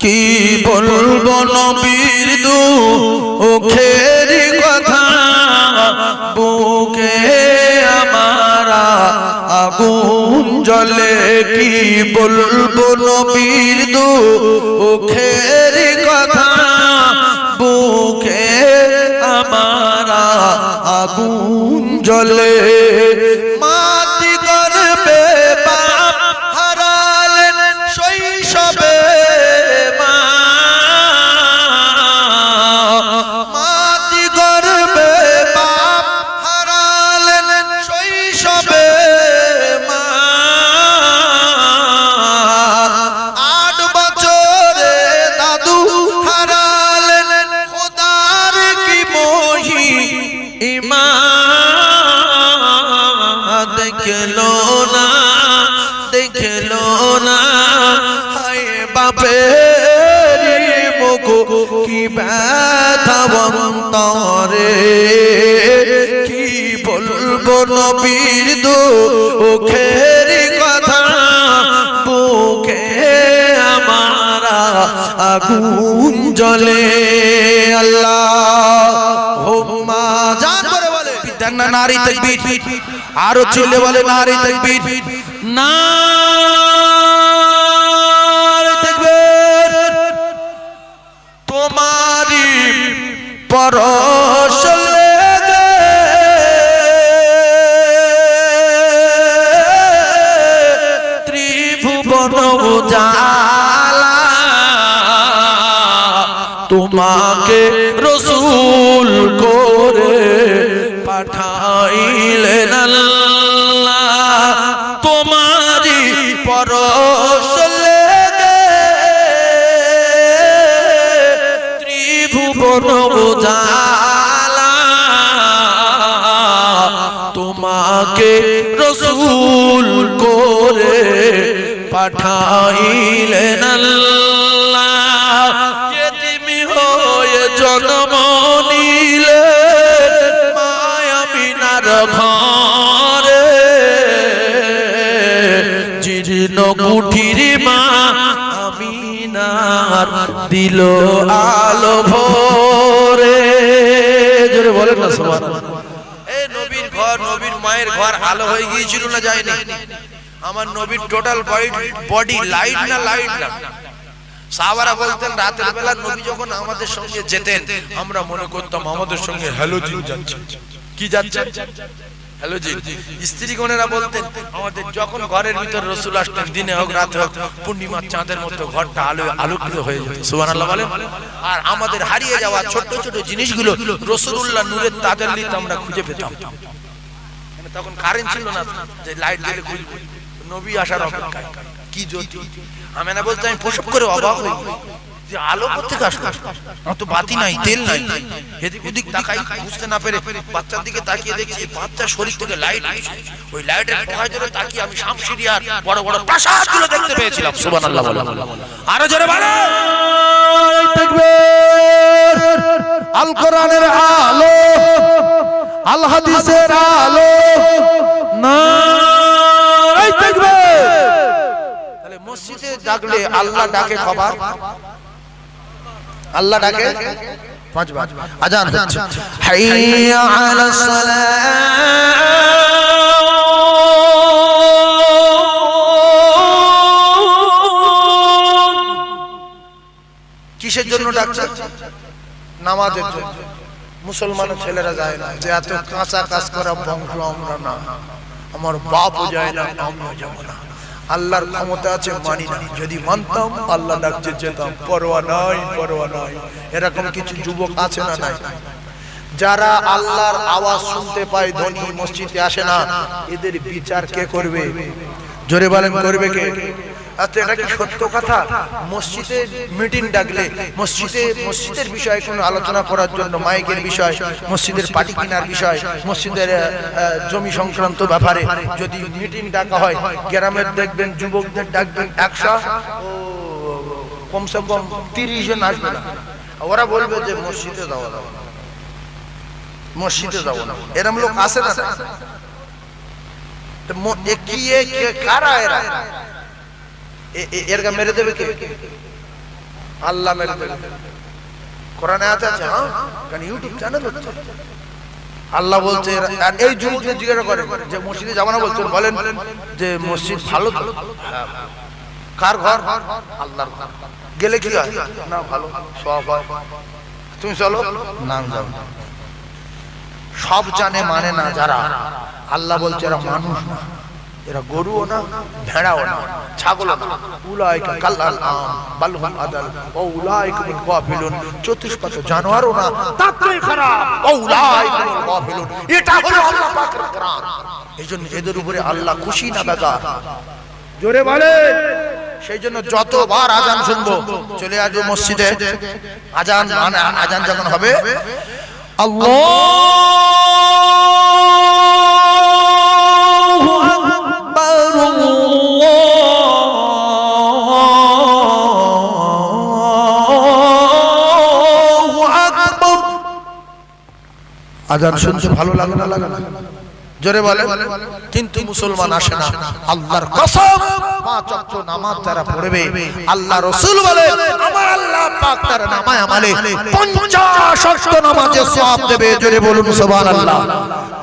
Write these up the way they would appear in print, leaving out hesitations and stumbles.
কি বলবো নবীর দুঃখের কথা, বুকে আমার আগুন জ্বলে। কি বলবো নবীর দুঃখের কথা, বুকে আমার আগুন জ্বলে। মাটি গর্বে বাপ হারালেন শৈশবে, মাটি গর্বে বাপ হারালেন শৈশবে। 8 বছরে দাদু হারালেন, খোদার কি মহিমা দেখলো না, দেখলো না। হায় বাপের মুখ কি ব্যথা অন্তরে, কি বলবো নবীর দুঃখের কথা, বুকে আমার আগুন জ্বলে। আল্লাহুম্মা জান করে বলে বিধান নারী তাকবীর, আরো চলে বলে নারী তাকবীর, নারী তাকবীর। তোমারি পরশ লেগে ত্রিভুবন উজালা, তোমাকে রসূল করে পাঠাইলেন আল্লাহ। তোমারি পরশ লেগে ত্রিভুবন উজালা, তোমাকে রসূল করে পাঠাইলেন আল্লাহ। এতিমি হয়ে জন্ম নিলে মায়ামিনার ঘরে, জীর্ণ কুঠির মা আমিনার দিল আলো ভরে। জোরে বলেন না সুবহানাল্লাহ। এই নবীর ঘর, নবীর মায়ের ঘর আলো হয়ে গিয়েছিল না যায়নি? আমার নবীর টোটাল বডি লাইট না লাইট না। সাহাবারা বলতেন রাতের বেলা নবী যখন আমাদের সঙ্গে যেতেন, আমরা মনে করতাম আমাদের সঙ্গে হ্যালোজিন যাচ্ছে। কি যাচ্ছে? হ্যালোজিন। স্ত্রীগণেরা বলতেন আমাদের যখন ঘরের ভিতর রাসূল আসতেন, দিনে হোক রাতে হোক, পূর্ণিমার চাঁদের মতো ঘরটা আলোকিত হয়ে যেত। সুবহানাল্লাহ বলেন। আর আমাদের হারিয়ে যাওয়া ছোট ছোট জিনিসগুলো রাসূলুল্লাহ নূরের তাজাল্লিতে আমরা খুঁজে পেতাম। তখন কারেন্ট ছিল না যে লাইট জ্বলে খুঁজবো, নবী আসার অপেক্ষায়। কি জ্যোতি! আমেনা বলতে আমি প্রসব করে অবাক হই যে আলো কোথেকে আসলো, অত বাতি নাই, তেল নাই। এদিক ওদিক তাকাই, বুঝতে না পেরে বাচ্চার দিকে তাকিয়ে দেখছি বাচ্চার শরীর থেকে লাইট আসছে। ওই লাইটের পোকায় জোরে তাকিয়ে আমি শামশিরিয়ার বড় বড় প্রাসাদগুলো দেখতে পেয়েছিলাম। সুবহানাল্লাহ বলো, আরো জোরে বলো তাকবীর। আল কোরআনের আলো, আল হাদিসের আলো, নারে তাকবীর। তাহলে মসজিদে ডাকলে আল্লাহ ডাকে কবার? আল্লাহ ডাকে 5 বার। আজান হচ্ছে, হাইয়া আলাস সালাত। কিসের জন্য ডাকছে? নামাজের জন্য। মুসলমানের ছেলেরা যায় না, যে এত কাঁচা কাজ করা বংশ আমরা না, আমার বাপও যায় না, আমিও যাব না। আল্লাহর ক্ষমতা আছে, মানি না। যদি মানতাম আল্লাহ ডাকছে যেতাম, পরোয়া নাই, পরোয়া নাই। এরকম কিছু যুবক আছে না নাই? যারা আল্লাহর আওয়াজ শুনতে পায়, ধনী, মসজিদে আসে না, এদের বিচার কে করবে? জোরে বলেন, করবে কে? আচ্ছা, এটা কি সত্য কথা? মসজিদে মিটিং ডাকলে, মসজিদের বিষয়ে কোনো আলোচনা করার জন্য, মাইকের বিষয়, মসজিদের পাটি কেনার বিষয়, মসজিদের জমি সংক্রান্ত ব্যাপারে যদি মিটিং ডাকা হয়, গ্রামের দেখবেন যুবকদের ডাকবেন 100, কমসে কম 30 জন আসবে না। ওরা বলবে যে মসজিদে যাওয়া যাবে না, মসজিদে যাবো না। এরকম লোক আসে না? কারা এরা? এরকা মেরে দেবে কে? আল্লাহ মেরে দেবে। কোরআনে আছে, হ্যাঁ, কারণ ইউটিউব চ্যানেল হচ্ছে। আল্লাহ বলছে, আর এই যুবকদের জিজ্ঞাসা করে যে মসজিদে যাবো না বলছেন, বলেন যে মসজিদ ভালো তো? কার ঘর? আল্লাহর ঘর। গেলে কি হয়? না ভালো সব হয়। তুমি চলো না, যাও। সব জানে মানে না যারা, আল্লাহ বলছে এরা মানুষ না, এরা গরুও না, ভেড়াও না, ছাগলও না। উলাইকা কাল্লাল আম বাল হুম আদাল ওয়া উলাইকা বিল গাফিলুন। চতুষ্পদ জানোয়ারও না, তাতেই খারাপ। ওয়া উলাইকা বিল গাফিলুন। এটা হলো আল্লাহ পাকের কোরআন। এইজন্য এদের উপরে আল্লাহ খুশি না বেজার? জোরে বলে। সেই জন্য যতবার আজান শুনবো চলে আসবো মসজিদে। আজান মানে আজান যখন হবে, আল্লাহু আকবার আল্লাহু আকবার। আজান শুনতে ভালো লাগে না? লাগে না? জোরে বলে। কিন্তু মুসলমান আসে না। আল্লাহর কসম, 5 ওয়াক্ত নামাজ যারা পড়বে, আল্লাহ রাসূল বলে আমার আল্লাহ পাক তার নামায় আমলে 50 ওয়াক্ত নামাজে সওয়াব দেবে। জোরে বলুন সুবহানাল্লাহ।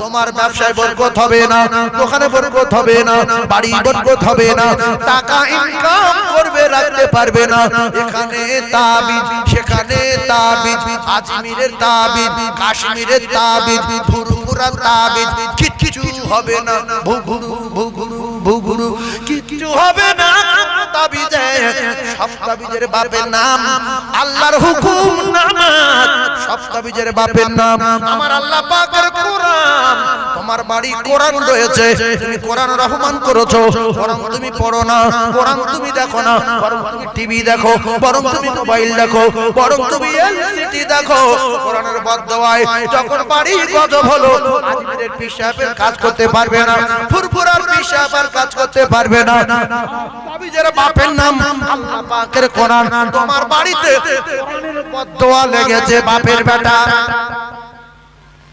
তোমার ব্যবসায় বরকত হবে না, দোকানে বরকত হবে না, বাড়ি বরকত হবে না, টাকা ইনকাম করবে রাখতে পারবে না। এখানে তাবিজ, সেখানে তাবিজ, আজমিরের তাবিজ, কাশ্মীরের তাবিজ, ফুরফুরা তাবিজ, কিচ্ছু হবে না। ভুগুরু ভুগুরু ভুগুরু কিচ্ছু হবে না। তাবিজে সব তাবিজের বাপের নাম আল্লাহর হুকুম নামাজ। সব তাবিজের বাপের নাম আমার আল্লাহ পাকের কোরআন। তোমার বাড়ি কোরআন রয়েছে, তুমি কোরআন রহমান করেছো, বরং তুমি পড়ো না, বরং তুমি দেখো না, বরং তুমি টিভি দেখো, বরং তুমি মোবাইল দেখো, বরং তুমি এলসিডি দেখো। কোরআনের বদদোয়ায় যখন বাড়ি গজব হলো, আজমিরের পীর সাহেবের কাজ করতে পারবে না, ফুরফুরার পীর সাহেবের কাজ করতে পারবে না। তাবিজের বাপের নাম আল্লাহ পাকের কোরআন। তোমার বাড়িতে কোরআনের বদদোয়া লেগেছে বাপের বেটা।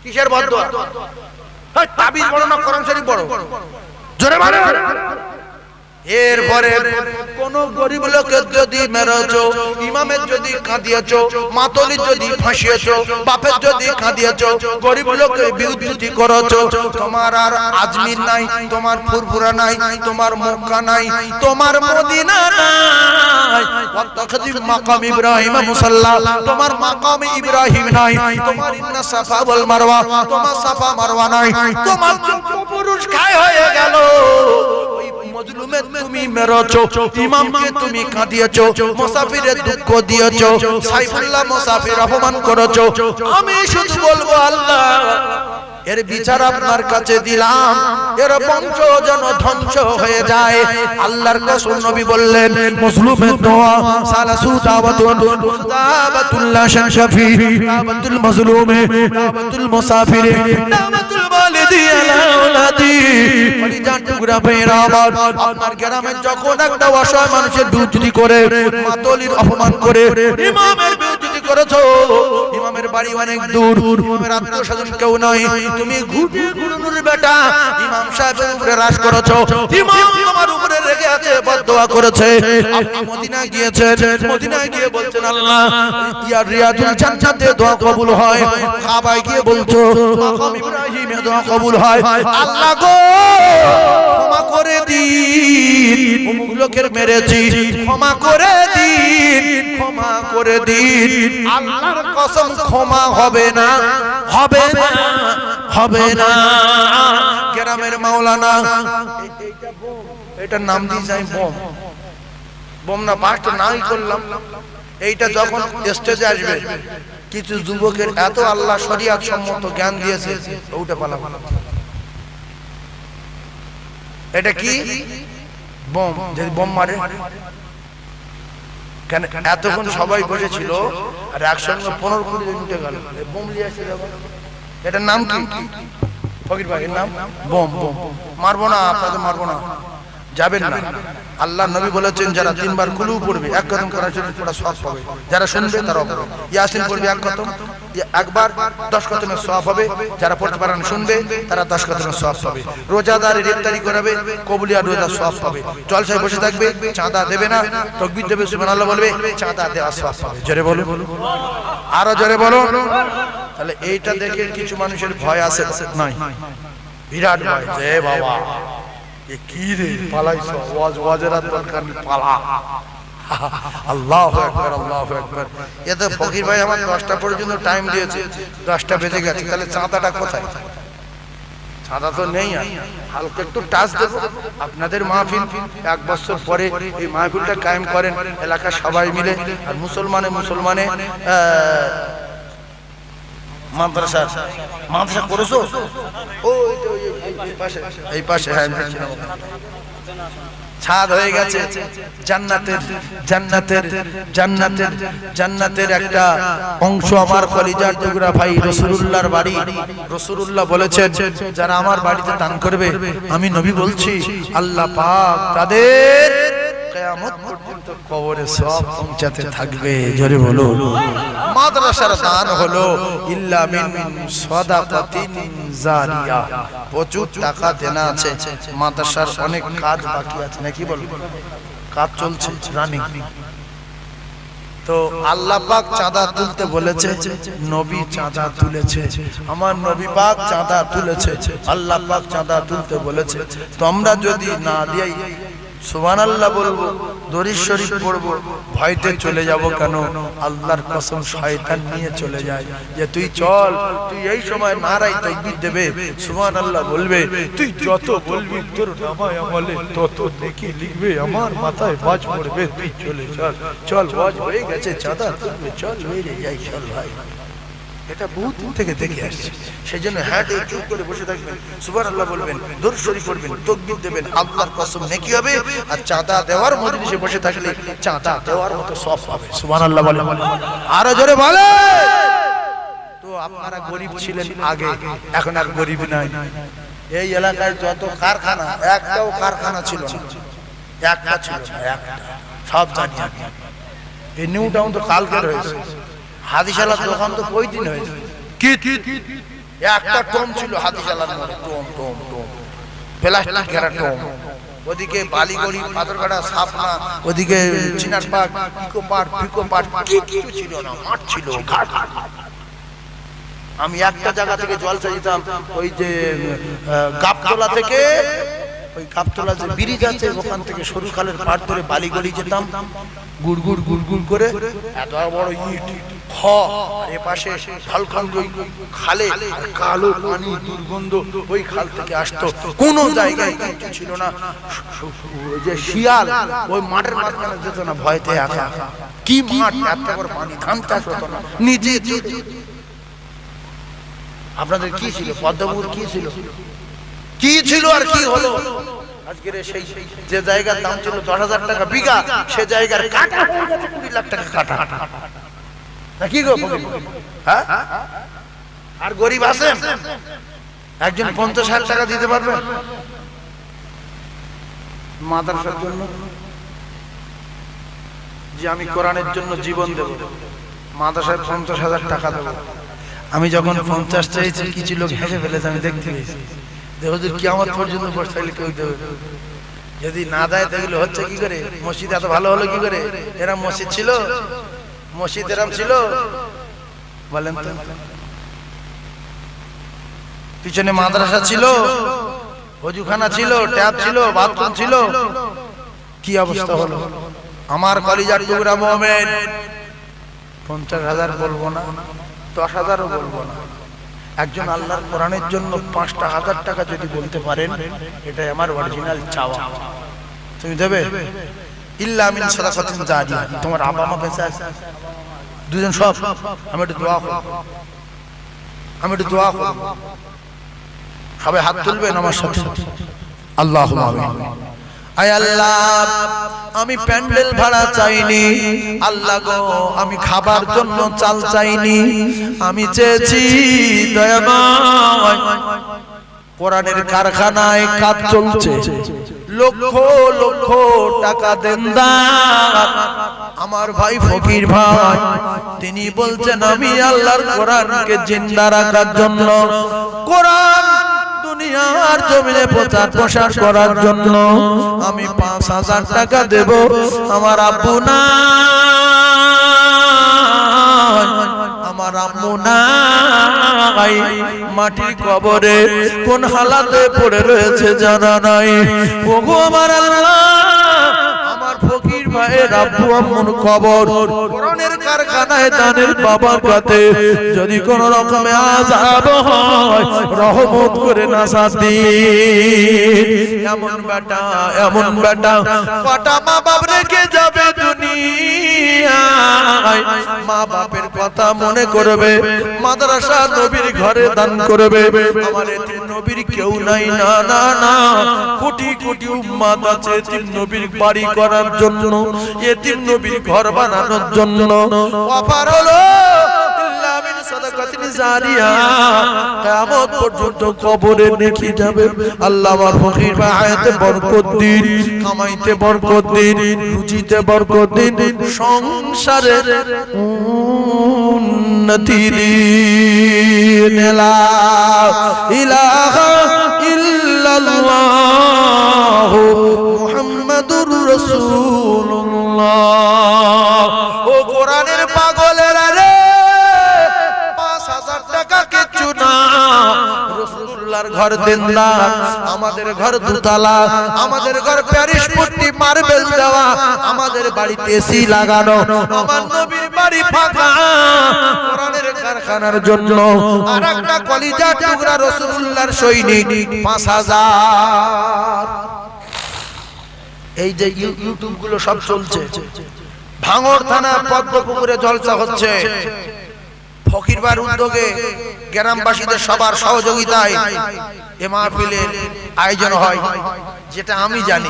কিসের বদদোয়া? তাবিজ বড় না কোরআন শরীফ বড়? জোরে বলো। এরপরে কোন গরিব লোকের যদি মেরেছো, ইমামের যদি কাঁদিয়েছো, মাতলির যদি ফাঁসিয়েছো, বাপের যদি কাঁদিয়েছো, গরিব লোকের বিউটি করেছো, তোমার আর আজমির নাই, তোমার ফুরফুরা নাই, তোমার মক্কা নাই, তোমার মদিনা নাই, ওয়াত্তাখিযু মাকাম ইব্রাহিম মুসাল্লা, তোমার মাকাম ইব্রাহিম নাই, তোমার ইন্না সাফা ওয়াল মারওয়া, তোমার সাফা মারওয়া নাই, তোমার পুরুষ খায় হয়ে গেল। মজলুমে তুমি মেরেছো, ইমামকে তুমি কাঁদিয়েছো, মুসাফিরের দুঃখ দিয়েছো, সাইফুল্লাহ মুসাফির অপমান করেছো। আমি শুধু বলবো আল্লাহ এর বিচার আপনার কাছে দিলাম, এর বংশ যেন ধ্বংস হয়ে যায়। আল্লাহর কসম নবী বললেন মজলুমের দোয়া সালাসু দাওয়াতুন দাওয়াতুল্লাহ শাফি দাওয়াতুল মাজলুমে দাওয়াতুল মুসাফিরে দাওয়াতুল ওয়ালিদি আলা ওলাদি। পরিজান টুকরা ভাইরা আমার, আপনার গ্রামে যখন একটা অসহায় মানুষের বিউটি করে, মাতলির অপমান করে, ইমামের বিউটি করেছো, ইমামের বাড়ি অনেক দূর, ইমামের আত্মীয়স্বজন কেউ নাই, তুমি ঘুটে ঘুরনুর বেটা ইমাম সাহেবের উপরে রাজ করেছো, ইমাম তোমার উপরে রেগে আছে, বদদোয়া করেছে। আপনি মদিনায় গিয়েছেন, মদিনায় গিয়ে বলছেন আল্লাহ ইয়া রিয়াদুল জান্নাতে দোয়া কবুল হয়, কাবায় গিয়ে বলছো মাকাম ইব্রাহিমে দোয়া কবুল হয়। আল্লাহ গো ক্ষমা করে দিন, অমুক লোকের মেরেছি, ক্ষমা করে দিন, ক্ষমা করে দিন। আল্লাহর কসম ক্ষমা হবে না, হবে না, হবে না। গ্রামের মাওলানা, এটার নাম দিয়ে যাই বোম, বোম না পাঁচটা নাই করলাম। এইটা যখন স্টেজে আসবে, কিছু যুবকের এত আল্লাহ শরিয়াত সম্মত জ্ঞান দিয়েছে, ওটা পালা পালা। এটা কি বোম? যদি বোম মারে কেন? এতক্ষণ সবাই বসেছিল আর একসঙ্গে 15-20 জন উঠে গেল, বোম নিয়ে আসে। এটার নাম কি? ফকির ভাই, এর নাম বোম। বোম মারবো না, আপনাদের মারবো না। যাবেন না। আল্লাহ নবী বলেছেন যারা তিনবার কুলু পড়বে এক কদম করার জন্য পুরো সওয়াব পাবে, যারা শুনবে তারা হবে। ইয়াসিন পড়বে এক কদম, একবার 10 কদমের সওয়াব হবে, যারা পড়তে পারেন শুনবে তারা 10 কদমের সওয়াব পাবে। রোজাদার ইফতারি করাবে, কবুলিয়া রোজার সওয়াব পাবে। জলসায় বসে থাকবে, চাঁদা দেবে না, তাকবীর দেবে, সুবহানাল্লাহ বলবে, চাঁদা দেওয়ার সওয়াব পাবে। জোরে বলো, আরো জোরে বলো। তাহলে এইটা দেখে কিছু মানুষের ভয় আছে নাই? বিরাট ভয়, যে বাবা এ কি রে পালাইছ, ওয়াজের দরকার নেই, পালা। আল্লাহু আকবার, আল্লাহু আকবার। এতে ফকির ভাই আমার 10টা পর্যন্ত টাইম দিয়েছে, 10টা বেজে গেছে, তাহলে চাঁদাটা কোথায়? চাঁদা তো নেই। আর হালকা একটু টাচ দেব। আপনাদের মাহফিল 1 বছর পরে এই মাহফিলটা কায়েম করেন এলাকার সবাই মিলে, আর মুসলমানে মাদ্রাসা করেছো? এই পাশে হ্যাঁ, ছাদ হয়ে গেছে জান্নাতের একটা অংশ আমার কলিজার টুকরা ভাই রাসূলুল্লাহর বাড়ি। রাসূলুল্লাহ বলেছেন যারা আমার বাড়িতে দান করবে, আমি নবী বলছি আল্লাহ পাক তাদের কিয়ামত পর্যন্ত কবরে সওয়াব পৌঁছাতে থাকবে। জোরে বলো। মাদ্রাসার দান হলো ইল্লা মিন সাদাকাতিন জারিয়া, প্রচুর টাকা দেনা আছে। মাদ্রাসার অনেক কাজ বাকি আছে নাকি বলো? কাজ চলছে, রানিং। তো আল্লাহ পাক চাঁদা তুলতে বলেছে, নবী চাঁদা তুলেছে, আমার নবী পাক চাঁদা তুলেছে, আল্লাহ পাক চাঁদা তুলতে বলেছে। তো আমরা যদি না দিই সুবহানাল্লাহ বলবো, দরুদ শরীফ পড়বো, ভয়তে চলে যাব কেন? আল্লাহর কসম শয়তান নিয়ে চলে যায় যে তুই চল, তুই এই সময় নারাই তাকবীর দেবে, সুবহানাল্লাহ বলবে, তুই যত বলবি তোর নামায় আমলে তত নেকি লিখবে, আমার মাথায় বাজ পড়বে, তুই চলে চল বাজ হয়ে গেছে, চাঁদা তুলবে, চল মেরে যাই, চল ভাই। এটা বহুত থেকে দেখে আসছে। সেজন্য হাতে চুপ করে বসে থাকবেন, সুবহানাল্লাহ বলবেন, দরুদ শরীফ পড়বেন, তাকবীর দেবেন, আল্লাহর কসম নেকি হবে। আর চাঁদা দেওয়ার মজলিসে বসে থাকলে চাঁদা দেওয়ার মতো সওয়াব পাবে। সুবহানাল্লাহ বলেন, আরো জোরে বলেন। তো আপনারা গরীব ছিলেন আগে, এখন আর গরীব নাই। এই এলাকায় যত কারখানা, একটাও কারখানা ছিল না, একটা ছিল না, একটা। সব জানি আমি। এই নিউ টাউন তো কালকে রয়েছে, হাদিশালার দোকান তো কই দিন হয়েছে, কি একটা টম ছিল হাদিশালার মধ্যে, টম প্লাস্টিক ঘেরা টম। ওদিকে বালিগড়ি, পাথরঘাটা, সাপনা, ওদিকে চিনার পাক, পিকো পাট কিছু ছিল না, মাঠ ছিল, ঘাট। আমি একটা জায়গা থেকে জলসা যেতাম, ওই যে গাবতলা থেকে, ওই গাবতলা যে ব্রিজ আছে ওখান থেকে সরু খালের পাড় ধরে বালিগড়ি যেতাম, গুড়গুড় করে এত বড় ইট, আর এ পাশে ঝলখন্ড খালে, কালো পানি, দুর্গন্ধ ওই খাল থেকে আসতো। কোনো জায়গায় কিছু ছিল না, যে শিয়াল ওই মাঠের মাঝখানে যেত না, ভয়তে একা। কি মাঠ, এত বড় পানি, ধান চাষ হতো না, নিজে। আপনাদের কি ছিল? পদ্মপুর কি ছিল আর কি হলো? আজকের সেই যে জায়গার দাম ছিল 10,000 টাকা বিঘা, সে জায়গার কাটা হয়ে গেছে 20 লাখ টাকা কাটা। নাকি গো? হ্যাঁ, আর গরিব আছেন? একজন 50,000 টাকা দিতে পারবেন মাদ্রাসার জন্য? যে আমি কোরআনের জন্য জীবন দেব, মাদ্রাসায় 50,000 টাকা দেব। আমি যখন 50 চাইছি, কিছু লোক হেসে ফেলেছে, আমি দেখতে পেয়েছি। দেখো যে কিয়ামত পর্যন্ত বসে থাকলে কেউ দেবে, যদি না দেয় তাহলে হচ্ছে কি করে? মসজিদ এত ভালো হলো কি করে? এরা মসজিদ ছিল, মসজিদ এরম ছিল বলেন তো? পিছনে মাদ্রাসা ছিল, ওযুখানা ছিল, ট্যাপ ছিল, বাথরুম ছিল, কি অবস্থা হলো? আমার কলিজার টুকরা মুমিন, 50,000 বলবো না, 10,000ও বলবো না। একজন আল্লাহর কোরআনের জন্য 5,000 টাকা যদি বলতে পারেন, এটাই আমার অরিজিনাল চাওয়া। তুমি দেবে? ইল্লা মিন সাদাকাতিন জারিয়া। তোমার আব্বা মা বেঁচে আছে, দুজন সব, আমি একটু দোয়া করব। সবাই হাত তুলবেন আমার সাথে, আল্লাহুম্মা আমিন। আয় আল্লাহ, আমি প্যান্ডেল ভাড়া চাইনি, আল্লাহ গো আমি খাবার জন্য চাল চাইনি, আমি চেয়েছি দয়াময় কোরআনের কারখানায় কাজ চলছে, লক্ষ লক্ষ টাকা দেনদার আমার ভাই ফকির ভাই, তিনি বলছেন আমি আল্লাহর কোরআনকে জিন্দা রাখার জন্য, কোরআন দুনিয়ার জমিনে প্রচার প্রসার করার জন্য আমি 5,000 টাকা দেব। আমার আব্বু নাই, আমার আম্মু নাই, মাটির কবরে কোন হালাতে পড়ে রয়েছে জানা নাই। ওগো আমার আল্লাহ, আমার ফকির ভাইয়ের আব্বু আম্মুর কবর কোরআনের কারখানায় দানের বাবার কাছে যদি কোন রকমে আযাব হয় রহমত করে নাসাত দিন। এমন বেটা কটা মা বাপ রেখে যাবে দুনিয়ায়, মা বাপের কথা মনে করবে, মাদ্রাসা নবীর ঘরে দান করবে। আমার এতিম নবীর কেউ নাই, না না না, কোটি কোটি উম্মত আছে এতিম নবীর বাড়ি করার জন্য, এতিম নবীর ঘর বানানোর জন্য। অফার হলো কিয়ামত পর্যন্ত কবরে নেকি যাবে। আল্লাহ আমার ফকির ভাই হায়াতে বরকত দিন, কামাইতে বরকত দিন, রুজিতে বরকত দিন, সংসারে উন্নতি দিন। লা ইলাহা ইল্লাল্লাহ মুহাম্মাদুর রাসূলুল্লাহ। ও কোরআনের পাগলেরা রে, 5,000 টাকা কিচ্ছু না, রাসূলুল্লাহর ঘর দেনদার, আমাদের ঘর দুতলা, আমাদের ঘর প্যারিস পট্টি মার্বেল দেওয়া, আমাদের বাড়িতে এসি লাগানো, আমার নবীর বাড়ি ফাঁকা কোরআনের কারখানার জন্য। আর একটা কলিজা টুকরা রাসূলুল্লাহর সৈনিক 5,000। এই যে ইউটিউব গুলো সব চলছে, ভাঙড় থানা পদ্মপুকুরে জলসা হচ্ছে, ফকির ভাইয়ের উদ্যোগে গ্রামবাসীদের সবার সহযোগিতায় এ মাহফিলের আয়োজন হয়। যেটা আমি জানি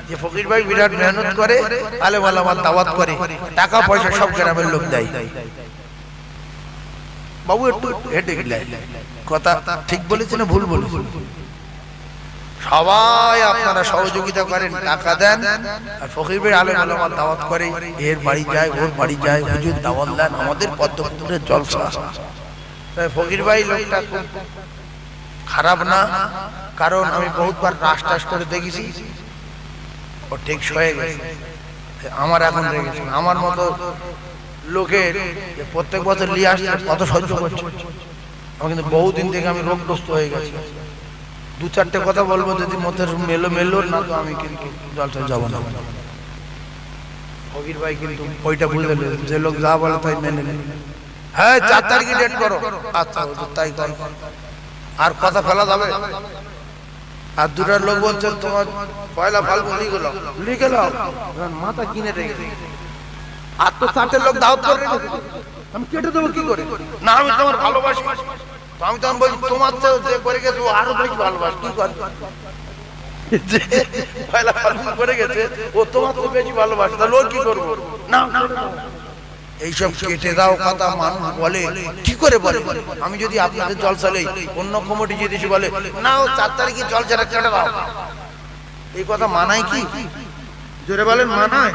যে ফকির ভাই বিরাট মেহনত করে, আলেম ওলামার দাওয়াত করে, টাকা পয়সা সব গ্রামের লোক দেয়। বাবু একটু হেঁটে গেলে কথা ঠিক বলেছে না ভুল বলেছে? সবাই আপনারা সহযোগিতা করেন, টাকা দেন, আর ফকির ভাই আলেম ওলামার দাওয়াত করে, এর বাড়ি যায় ওর বাড়ি যায়, হুজুর দাওয়াত দেন, আমাদের পদ্মপুকুরের জলসা। তাই ফকির ভাই লোকটা খুব খারাপ না, কারণ আমি বহুতবার রাস করে দেখেছি, ও ঠিক হয়ে গেছে। আমার এখন দেখেছি আমার মতো লোকের প্রত্যেক বছর নিয়ে আসছে কত সহ্য করছে, আমার কিন্তু বহুদিন থেকে আমি রোগগ্রস্ত হয়ে গেছি। 2-4টে কথা বলবো, যদি মধ্যে মেলো না তো আমি কিন্তু জলসা যাবো না। ফকির ভাই কিন্তু ওইটা বুঝে নিল, যে লোক যা বলে তাই মেনে নিল। হ্যাঁ 4 তারিখে ডেট করো, আচ্ছা তাই করো, আর কথা ফেলা যাবে। আর দুটার লোক বলছে তোমার পয়লা ফাল্গুন লিখে নাও, মাথা কিনে রেখে। আর তো 4টে লোক দাওয়াত করে রেখেছে, আমি কেটে দেবো কি করে? না আমি তোমার ভালোবাসি, আমি তখন বলছি তোমার চেয়ে যে করে গেছে ও আরো বেশি ভালোবাসি, কি করে? পয়লা ফাল্গুন করে গেছে, ও তোমার তো বেশি ভালোবাসে, তাহলে ও কি করবো? না এইসব কেটে দাও কথা মানুষ বলে, কি করে বলে? আমি যদি আপনাদের জলসা লই, অন্য কমিটি যদি বলে না ও 4 তারিখে জলসাটা কেটে দাও, এই কথা মানায় কি? জোরে বলেন মানায়?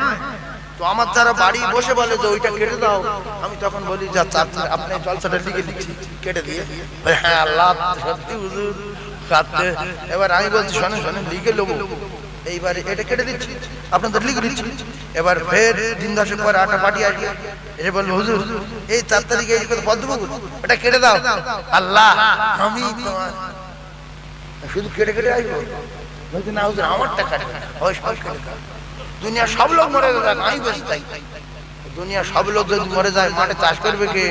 তো আমার যারা বাড়ি বসে বলে যে ওইটা কেটে দাও, আমি তখন বলি যা 4 আপনি জলসাটা লিখে দিচ্ছি, কেটে দিয়ে। হ্যাঁ আল্লাহ সত্যি হুজুর কাটতে। এবার আমি বলছি শোনেন লিখে নেবো, এইবারে এটা কেটে দিচ্ছি, আপনাদের লিখে দিচ্ছি। এবার ফের দিন 10 পরে 8টা পার্টি আসবে, এসে বলবো হুজুর এই 4 তারিখে এই কথা পদ্মপুকুর এটা কেটে দাও। আল্লাহ আমি তোমার শুধু কেটে আসবো, বলছি না হুজুর আমারটা কাটবে না, ওই সব কেটে দাও। দুনিয়া সব লোক মরে যায়, আমি বেঁচে থাকি। দুনিয়া সব লোক যদি মরে যায়, মাঠে চাষ করবে কে,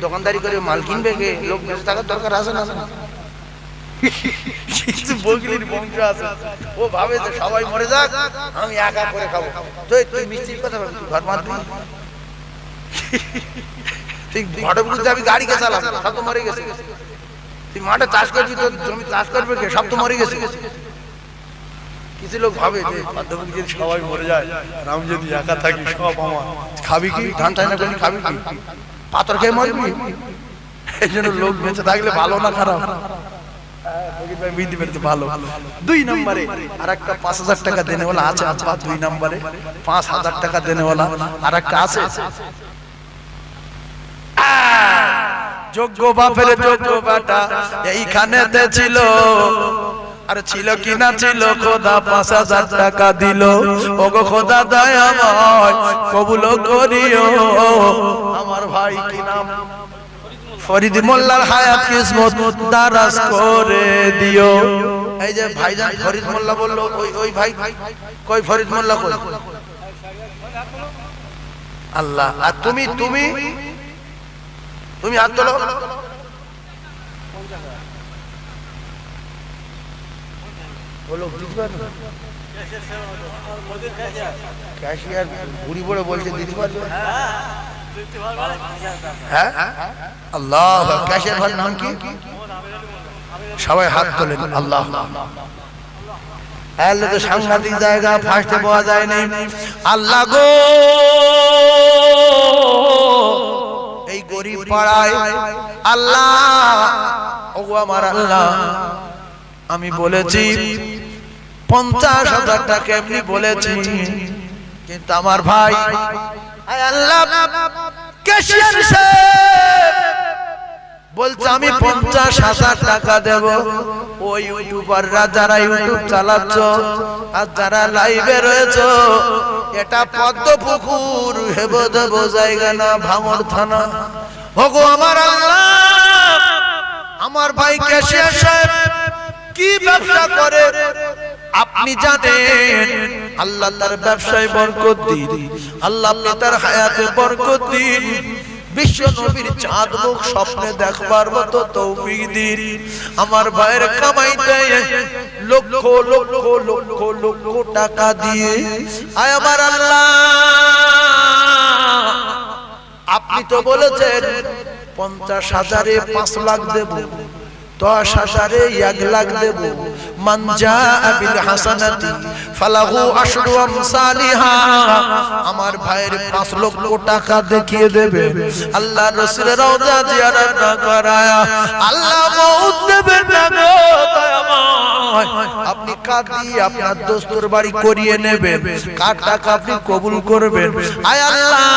দোকানদারি করে মাল কিনবে কে? লোক বেঁচে থাকার দরকার আছে না? কিছু বগলির বংশ আছে, ও ভাবে যে সবাই মরে যাক, আমি একা করে খাবো। তো তুই মিষ্টির কথা ভাবি, ঘর মারবি ঠিক ঘটপুকুর যাবি, গাড়িকে চালাবি, সব তো মরে গেছে। তুই মাঠে চাষ করবি, তোর জমি চাষ করবে কে? সব তো মরে গেছে। কিছু লোক ভাবে যে পদ্মপুকুর যদি সবাই মরে যায়, আমি যদি একা থাকি, সব আমার, খাবি কি? ধান চাই না করলি খাবি কি? পাথর খেয়ে মরবি? এই জন্য লোক বেঁচে থাকলে ভালো না খারাপ? ভালো 2 নম্বরে আরেকটা 5000 টাকা দেনেওয়ালা আছে। আব্বা 2 নম্বরে 5000 টাকা দেনেওয়ালা আরেকটা আছে। যোগ্য বাপের যোগ্য বেটা এইখানেতে ছিল, আর ছিল কিনা ছিল খোদা 5000 টাকা দিল। ওগো খোদা দয়াময় কবুল করিও আমার ভাই কি নাম ফরিদ মোল্লার হায়াত কিসমত দারাজ করে দিও। এই যে ভাইজান ফরিদ মোল্লা বললো, ওই ভাই কই ফরিদ মোল্লা কই? আল্লাহ। আর তুমি তুমি তুমি হাত তোলো। বলো ক্যাশিয়ার বুড়ি বড় বলছে দিতে পারবে? হ্যাঁ আল্লাহ। ক্যাশিয়ার ভাইয়ের নাম কি? সবাই হাত তোলেন। আল্লাহ। এলে তো সাংঘাতিক জায়গা, ফার্স্টে পাওয়া যায়নি। আল্লাহ গো এই গরিব পাড়ায় আল্লাহ, ওগো আমার আল্লাহ, আমি বলেছি 50,000 টাকা এমনি বলেছি, কিন্তু আমার ভাই আল্লাহ ক্যাশিয়ার সাহেব বলছে আমি 50,000 টাকা দেব। ওই ইউটিউবাররা যারা ইউটিউব চালাচ্ছ আর যারা লাইভে রয়েছে, এটা পদ্ম পুকুর হেবো দেবো জায়গা না, ভাঙড় থানা। ওগো আমার আল্লাহ, আমার ভাই ক্যাশিয়ার সাহেব কি ব্যবসা করে আপনি জানেন। আল্লাহ তার ব্যবসায় বরকত দিন, আল্লাহ তার হায়াতে বরকত দিন, বিশ্ব নবীর চাঁদ মুখ স্বপ্নে দেখবার মতো তৌফিক দিন। আমার ভাইয়ের কামাইতে লক্ষ লক্ষ লক্ষ লক্ষ টাকা দিয়ে আয় আমার আল্লাহ, আপনি তো বলেছেন 50,000-এ 5 লাখ দেব, 10,000-এ 1 লাখ দেব। মান জাআ বিল হাসানাতি ফালাহু আশরু আমসালিহা। আমার ভাইয়ের 5 লক্ষ টাকা দেখিয়ে দেবে, আল্লাহ রাসূলের রওজা জিয়ারত না করায়া আল্লাহ মউত দেবেন না গো দয়াময়। আপনি কার দিয়ে আপনার দোস্তর বাড়ি করিয়ে নেবেন, কার টাকা আপনি কবুল করবেন। আয় আল্লাহ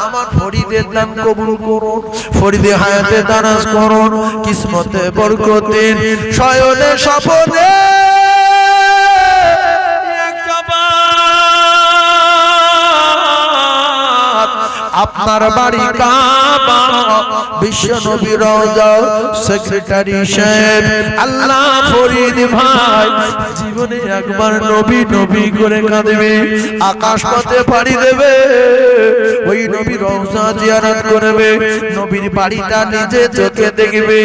আমার ফরিদের দান কবুল করুন, ফরিদে হায়াতে দারাজ করুন, কিসমতে বরকত দিন, শয়নে স্বপনে আপনার বাড়ি কাবা, বিশ্ব নবী রওজা, সেক্রেটারি সাহেব আল্লাহ ফরিদ ভাই জীবনে একবার নবী নবী করে কাঁদবে, আকাশ পথে পাড়ি দেবে, ওই নবী রওজা জিয়ারত করবে, নবীর বাড়িটা নিজে চোখে দেখবে,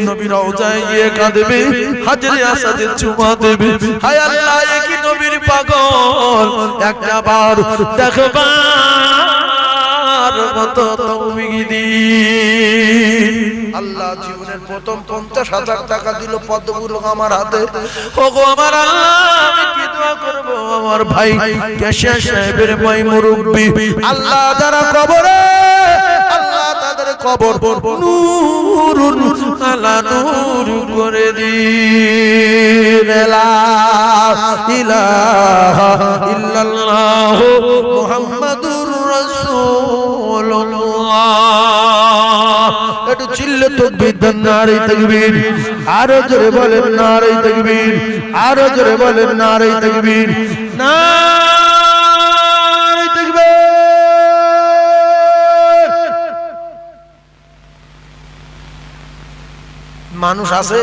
নবী রওজায় গিয়ে কাঁদবে, হাজরে আসাদে চুমা দেবে। হায় আল্লাহ এ কি নবীর পাগল, একটা বার দেখবা মতো তৌফিক দিন। আল্লাহ জীবনের প্রথম 50,000 টাকা দিল পদ্মগুলো আমার হাতে। ওগো আমার আল্লাহ আমি কি দোয়া করব আমার ভাই ক্যাশিয়ার সাহেবের ভাই মুরব্বি আল্লাহ যারা কবরে, আল্লাহ তাদের কবর নূরুন আলা নূর করে দিন। লা ইলাহা ইল্লাল্লাহ মুহাম্মাদুর রাসূলুল্লাহ। একটু চিল্লে তাকবীর দেন, নারে তাকবীর। আরো জোরে বলেন নারে তাকবীর, আরো জোরে বলেন নারে তাকবীর, নারে তাকবীর। মানুষ আছে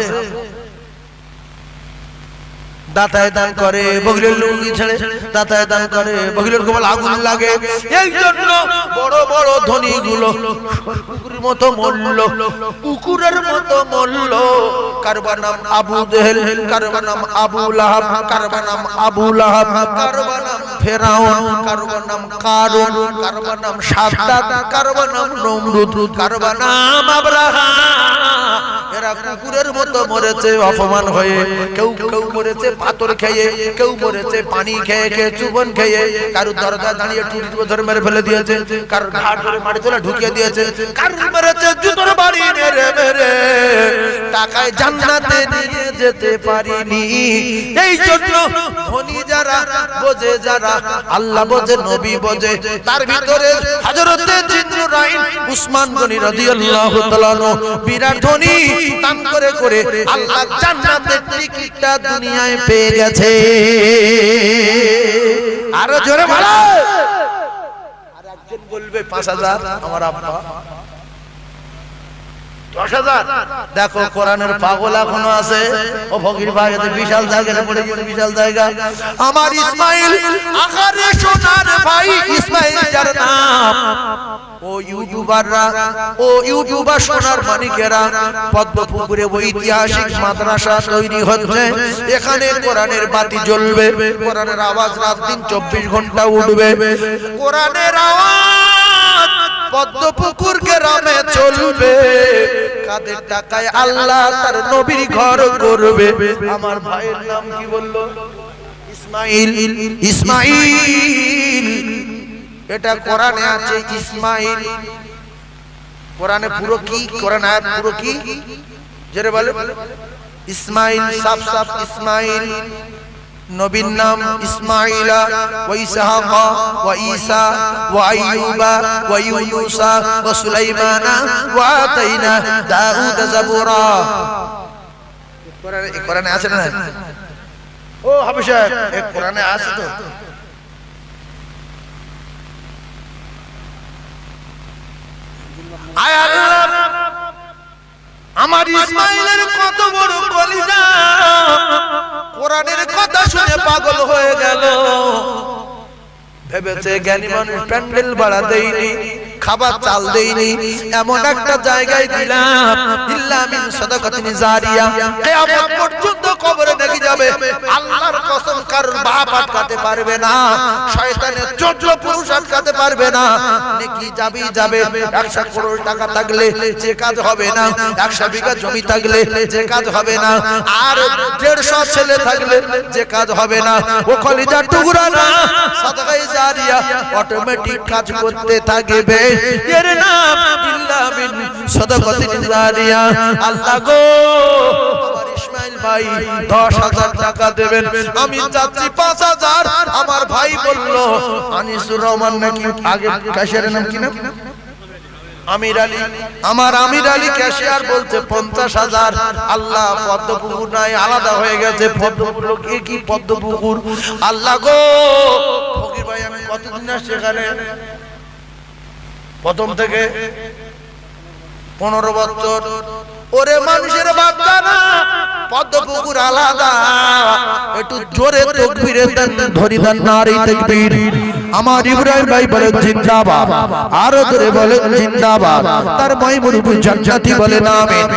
দাতায় দান করে, বগলের লুঙ্গি ছেড়ে দাতায় দান করে, বগলের কপাল আগুন লাগে। এই জন্য বড় বড় ধনী গুলো কুকুরের মতো মরল, কুকুরের মতো মরল। কারবার নাম আবু জেহেল, কারবার নাম আবু লাহাব, কারবার নাম আবু লাহাব, কারবার নাম ফেরাউন, কারবার নাম কারুন, কারবার নাম সাদ্দাদ, কারবার নাম নমরুদ, কারবার নাম আব্রাহা। এরা কুকুরের মতো মরেছে অপমান হয়ে, কেউ কেউ মরেছে পাথর খেয়ে, কেউ মরেছে পানি খেয়ে খেয়ে, চুবন খেয়ে, কারুর দরজা দাঁড়িয়ে টুটির ধরে মেরে ফেলে দিয়েছে, কারুর ঘাট ধরে মাটি তোলা ঢুকিয়ে দিয়েছে, কারুর মেরেছে জুতোর বাড়ি মেরে মেরে, টাকায় জান্নাতে নিয়ে যেতে পারিনি। এই জন্য ধনী যারা বোঝে, যারা আল্লাহ বোঝে, নবী বোঝে, তার ভিতরে হযরতে জিন্নুরাইন উসমান গনি রাদিয়াল্লাহু তাআলা বিরাট ধনী, দান করে করে আল্লাহ জান্নাতের টিকিটটা দুনিয়ায় পেয়ে গেছে। আরো জোরে বলো। আর একজন বলবে 5000, আমার আব্বা 10,000। দেখো কোরআনের পাগল এখনো আছে। ও ফকির ভাই, বিশাল জায়গা পড়ে গেছে, বিশাল জায়গা। আমার ইসমাইল আখারে সোনার ভাই ইসমাইল যার নাম, ও ইউটিউবাররা, ও ইউটিউবার সোনার মানিকেরা, পদ্মপুকুরে ঐতিহাসিক মাদ্রাসা তৈরি হচ্ছে। এখানে কোরআনের বাতি জ্বলবে, কোরআনের আওয়াজ রাত দিন 24 ঘন্টা উঠবে। কোরআনের আওয়াজ পদ্মপুকুর গ্রামে চলবে। কাদের টাকায় আল্লাহ তার নবীর ঘর করবে। আমার ভাইয়ের নাম কি বললো? ইসমাইল। ইসমাইল, এটা কোরআনে আছে ইসমাইল। কোরআনে পুরো কি? কোরআন আয়াত পুরো কি? জোরে বলে। ইসমাইল, সাফ সাফ ইসমাইল। নবীর নাম ইসমাইলা, ওয়া ইসহাকা, ওয়া ঈসা, ওয়া আইয়ুবা, ওয়া ইউনুসা, ওয়া সুলাইমানা, ওয়া আতাইনা দাউদ জাবুরা। কোরআনে আছে না? ও হাফেজ সাহেব, এই কোরআনে আছে তো? আয় আল্লাহ, আমার ইসমাইলের কত বড় কলিজা, কোরআনের কথা শুনে পাগল হয়ে গেল। ভেবেছে জ্ঞানী মানুষ প্যান্ডেল ভাড়া দেয়নি, খাবার চাল দেয়নি, এমন একটা জায়গায় দিলাম, ইল্লা মিন সাদাকাতিন জারিয়া, কিয়ামত পর্যন্ত কবরে নাকি যাবে। আল্লাহর কসম, কারোর বাপ আটকাতে পারবে না, শয়তানের চোদ্দ পুরুষ আটকাতে পারবে না। নেকি যাবেই যাবে। 100 করোড় টাকা থাকলে যে কাজ হবে না, 100 বিঘা জমি থাকলে যে কাজ হবে না, আর 150 ছেলে থাকলে যে কাজ হবে না, ও কলিজার টুকরা না, সাদাকায়ে জারিয়া অটোমেটিক কাজ করতে থাকবে। এর নাম ইল্লা মিন সাদাকাতিন জারিয়া। আল্লাহ গো, আমার ইসমাইল ভাই 10,000 টাকা দেবেন, আমি চাচ্ছি 5,000। আমার ভাই বলল, আনিসুর রহমান নাকি আগে ক্যাশিয়ারের নাম কি নাম? আমির আলী। আমার আমির আলী ক্যাশিয়ার বলছে 50,000। আল্লাহ, পদ্মপুকুর নাই, আলাদা হয়ে গেছে। পদ্মপুকুর কি পদ্মপুকুর? আল্লাহ গো, ফকির ভাই আমি কতদিন আসছি এখানে? প্রথম থেকে 15 বছর। ওরে মানুষের বাচ্চা না, পদ্মপুকুর আলাদা। একটু জোরে তাকবীরে দেন, ধরি দেন নারে তাকবীর। আমার ইব্রাহিম ভাই বলেন জিন্দাবাদ, আরো জোরে বলেন জিন্দাবাদ। তার মাইমুনুল জান্নাতি বলেন আমিন।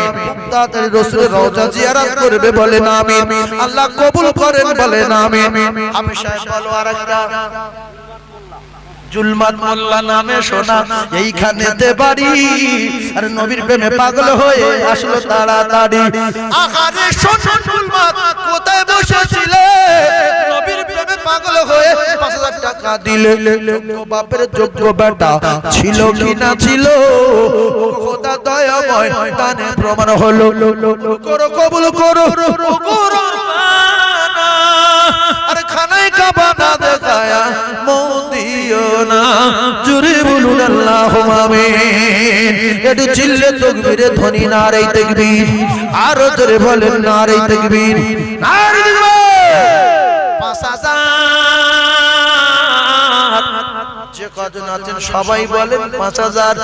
তাড়াতাড়ি রাসূলের রওজা জিয়ারত করবে বলেন আমিন। আল্লাহ কবুল করেন বলেন আমিন। আমি সাহেব বলো আরেকটা জুলমাত মোল্লা নামে শোনা, এইখানেতে বাড়ি। আর নবীর প্রেমে পাগল হয়ে আসলো তাড়াতাড়ি। আখারে শোনো জুলমাত, কোথায় বসেছিলে? নবীর প্রেমে পাগল হয়ে 5,000 টাকা দিলে। যোগ্য বাপের যোগ্য বেটা ছিল কি না ছিল, খোদা দয়াময় দানে প্রমাণ হলো। করো কবুল করো, করো আর খানায় কাবা না দেখায়া মদিও না। জুরে বলুন আল্লাহুম্মা আমিন। একটু চিল্লে তাকবীরে ধ্বনি নারে তাকবীর, আরো জোরে বলেন নারে তাকবীর, নারে তাকবীর। 5,000 যে কজন আছেন সবাই বলেন 5,000।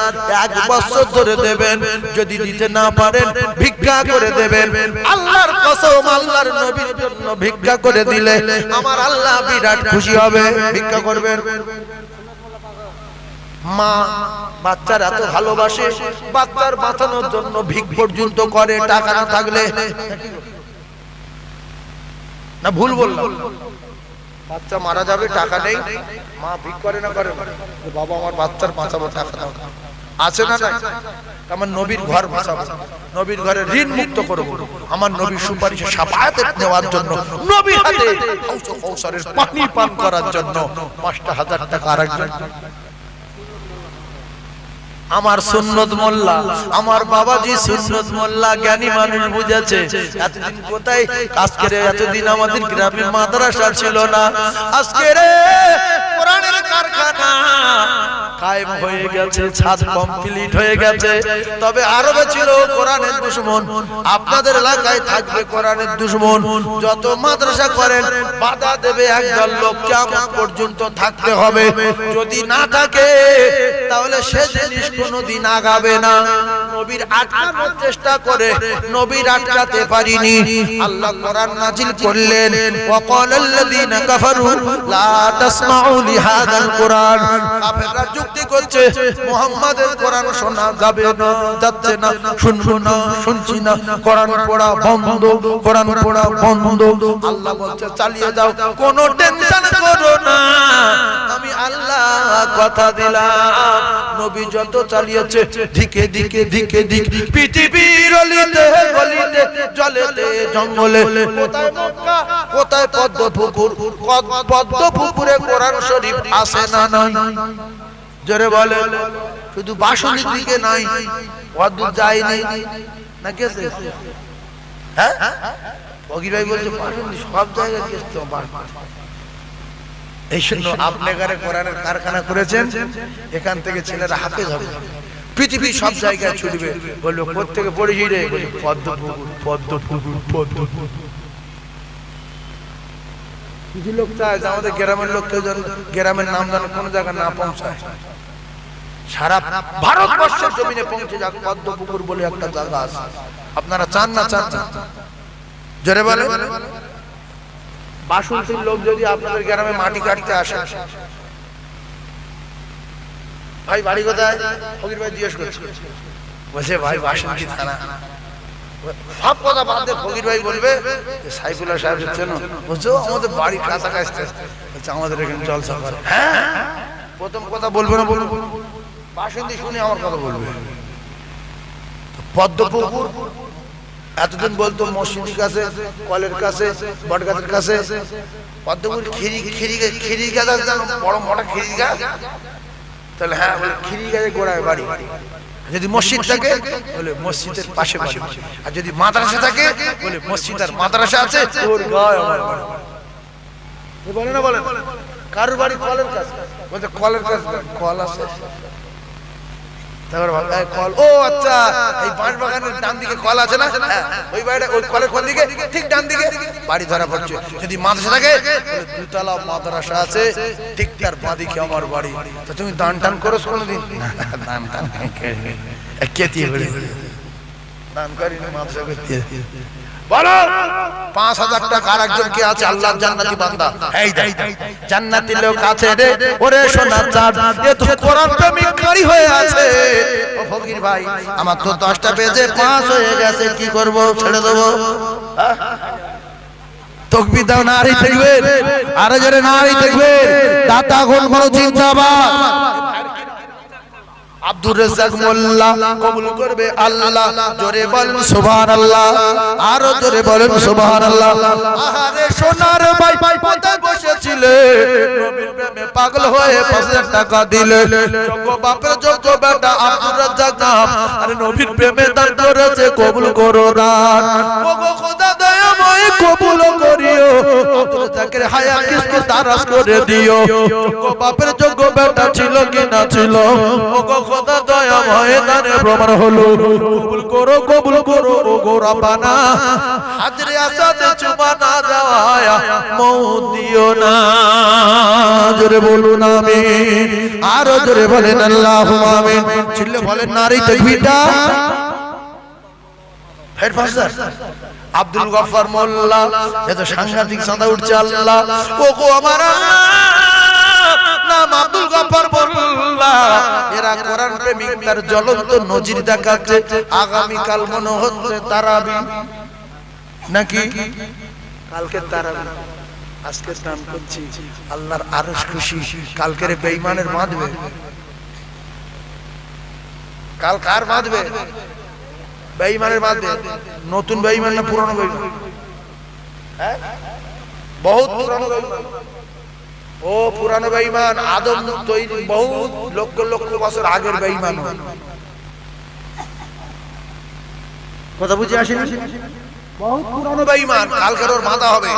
1 বছর ধরে দেবেন, যদি দিতে না পারেন ভিক্ষা করে দেবেন। আল্লাহর কসম, আল্লাহর নবীর জন্য ভিক্ষা করে দিলে আমার আল্লাহ বিরাট খুশি হবে। ভিক্ষা করবেন। মা বাচ্চার এত ভালোবাসে, বাচ্চার বাঁচানোর জন্য ভিক পর্যন্ত করে, টাকা না থাকলে। না ভুল বললাম? বাচ্চা মারা যাবে, টাকা নেই, মা ভিক করে না করে? বাবা আমার বাচ্চার বাঁচাবো, টাকা দাও। আছে না নাই? আমার নবীর ঘর বাঁচাবো, নবীর ঘরে ঋণ মুক্ত করব, আমার নবীর সুপারিশে শাফায়াত নেওয়ার জন্য, নবীর হাতে কৌশলের পানি পান করার জন্য ৫,০০০ টাকা আরেকজন। আমার সুন্নত মোল্লা, আমার বাবাজি সুন্নত মোল্লা জ্ঞানী মানুষ বুঝেছে। এতদিন কোথায়, আজকে এতদিন আমাদের গ্রামে মাদ্রাসা ছিল না, আজকে কোরআনের কারখানা কায়েম হয়ে গেছে, ছাদ কমপ্লিট হয়ে গেছে। তবে আরবে ছিল কোরআনের দুশমন, আপনাদের এলাকায় থাকবে কোরআনের দুশমন। যত মাদ্রাসা করেন বাধা দেবে একদল লোক, কিয়ামত পর্যন্ত থাকতে হবে। যদি না থাকে তাহলে সে জিনিস কোনদিন আগাবে না। নবীর আটকানোর চেষ্টা করে নবীর আটকাতে পারিনি। আল্লাহ কোরআন নাজিল করলেন, ওয়াকালাল্লাযীনা কাফারু লা তাসমাউ লিহাযাল কোরআন। কাফেররা যুক্তি করছে মুহাম্মাদের কোরআন শোনা যাবে না, যাচ্ছে না, শুনবো না, শুনছি না, কোরআন পড়া বন্ধ, কোরআন পড়া বন্ধ। আল্লাহ বলছে চালিয়ে যাও, কোনো টেনশন করো না, আমি আল্লাহ কথা দিলাম। নবী যত চালিয়েছে ধিকে ধিকে ধিকে ধিক, পৃথিবীর অলিতে গলিতে জলেতে জঙ্গলে, কোথায় মক্কা কোথায় পদ্ম পুকুর, পদ্ম পুকুরে কোরআন শরীফ আছে না নাই? জোরে বলে। শুধু বাসনের দিকে নাই, পদ্ম যায়নি না গেছে? হ্যাঁ ফকির ভাই বলছে বাসন সব জায়গায় গেছে। এই জন্য আপনি এখানে কোরআনের কারখানা করেছেন, এখান থেকে ছেলেরা হাফেজ হবে, পৃথিবীর সব জায়গায় ছুটবে। বললো কোত্থেকে পড়েছি রে? পদ্ম পুকুর, পদ্ম পুকুর, পদ্ম পুকুর। কিছু লোক চায় যে আমাদের গ্রামের লোক কেউ যেন গ্রামের নাম যেন কোনো জায়গায় না পৌঁছায়, সারা ভারতবর্ষের জমিনে পৌঁছে যাক। পদ্ম পুকুর বলে একটা জায়গা আছে, আপনারা চান না? চান না? জোরে বলে। বাসন্তীর লোক যদি আপনাদের গ্রামে মাটি কাটতে আসে, ভাই বাড়ি কোথায়? ফকির ভাই জিজ্ঞেস করছে, বলছে ভাই বাসন্তী থানা। সব কথা বাদ দিয়ে ফকির ভাই বলবে সাইফুল্লাহ সাহেব হচ্ছে না, বলছো আমাদের বাড়ি কাছাকাছি, বলছে আমাদের এখানে জলসা করে। হ্যাঁ, প্রথম কথা বলবে না, বলবো বাসন্তী শুনে আমার কথা বলবে। পদ্ম পুকুর এতদিন বলতো মসজিদের কাছে, কলের কাছে, বট গাছের কাছে। পদ্মপুর খিরি গাছ আছে জানো, বড় মোটা খিরি গাছ। তাহলে হ্যাঁ বলে খিরি গাছের গোড়ায় বাড়ি। যদি মসজিদ থাকে বলে মসজিদের পাশে বাড়ি, আর যদি মাদ্রাসা থাকে বলে মসজিদ আর মাদ্রাসা আছে ওর গায়ে আমার বাড়ি। বলে না, বলে কারোর বাড়ি কলের কাছে, বলতে কলের কাছে কল আছে। কল, ও আচ্ছা, এই বাঁশ বাগানের ডান দিকে কল আছে না, ওই বাড়িটা, ওই কলের কোন দিকে? ঠিক ডান দিকে বাড়ি ধরা পড়ছে। যদি মাদ্রাসা থাকে দুতলা মাদ্রাসা আছে, ঠিক তার বাঁ দিকে আমার বাড়ি। তো তুমি দান টান করো কোনোদিন? দান টান কেতিয়ে দান করি মাদ্রাসা করতে। বলো ৫,০০০ টাকা আরেকজন কে আছে আল্লাহর জান্নাতি বান্দা? এই জান্নাতি লোক আছে রে, ওরে সোনার চাঁদ, এ তো কোরআন প্রেমিক কারি হয়ে আছে। ও ফকির ভাই, আমার তো ১০টা বেজে ৫ হয়ে গেছে, কি করব? ছেড়ে দেবো? তাকবীর দাও, নারী তাকবীর, আরে জোরে নারী তাকবীর। দাতা কোন বড় জিন্দাবাদ। আব্দুর রাজ্জাক মোল্লা কবুল করবে আল্লাহ, জোরে বলেন সুবহানাল্লাহ, আরো জোরে বলেন সুবহানাল্লাহ। আরে সোনার ভাই কোথায় বসেছিলে, নবীর প্রেমে পাগল হয়ে ৫,০০০ টাকা দিলে। যোগ্য বাপের যোগ্য বেটা আব্দুর রাজ্জাক নাম, আরে নবীর প্রেমে দান করেছে, কবুল করো দান। ওগো খোদা দয়াময় কবুল করিও, আব্দুর রাজ্জাকের হায়া কিস্তি তারাশ করে দিও। যোগ্য বাপের যোগ্য বেটা ছিল কি না ছিল, ওগো খোদা দয়াময় দানে প্রমাণ হলো। কবুল করো, কবুল করো ওগো রাব্বানা, হাজরে আসাদে চুমা না দেওয়া মউত দিও না। জোরে বলুন আমিন, আরো জোরে বলেন আল্লাহুম্মা আমিন। চিল্লে বলেন নারী তাকবীরটা। এর পাশে আব্দুল গফফার মোল্লা, এত সাংঘাতিক চাঁদা উঠছে আল্লাহ। ওগো আমার আল্লাহ, নাম আব্দুল গফফার মোল্লা। এরা কোরআন প্রেমিক, তার জ্বলন্ত নজির দেখাচ্ছে। আগামী কাল মনে হচ্ছে তারাবি নাকি? কালকে তারাবি, আজকে স্নান করছি, আল্লাহর আরশ খুশি, কালকের বেঈমানের বাঁধবে। কাল কার বাঁধবে? বেঈমানের বাঁধবে। নতুন বেঈমান না পুরনো বেঈমান? হ্যাঁ, বহুত পুরনো বেঈমান। ও পুরানো বেঈমান, আদম তৈরি বহুত লক্ষ লক্ষ বছর আগের বেঈমান। কথা বুঝে আসেনি? বহুত পুরানো বেঈমান, কালকে ওর মাথা হবে।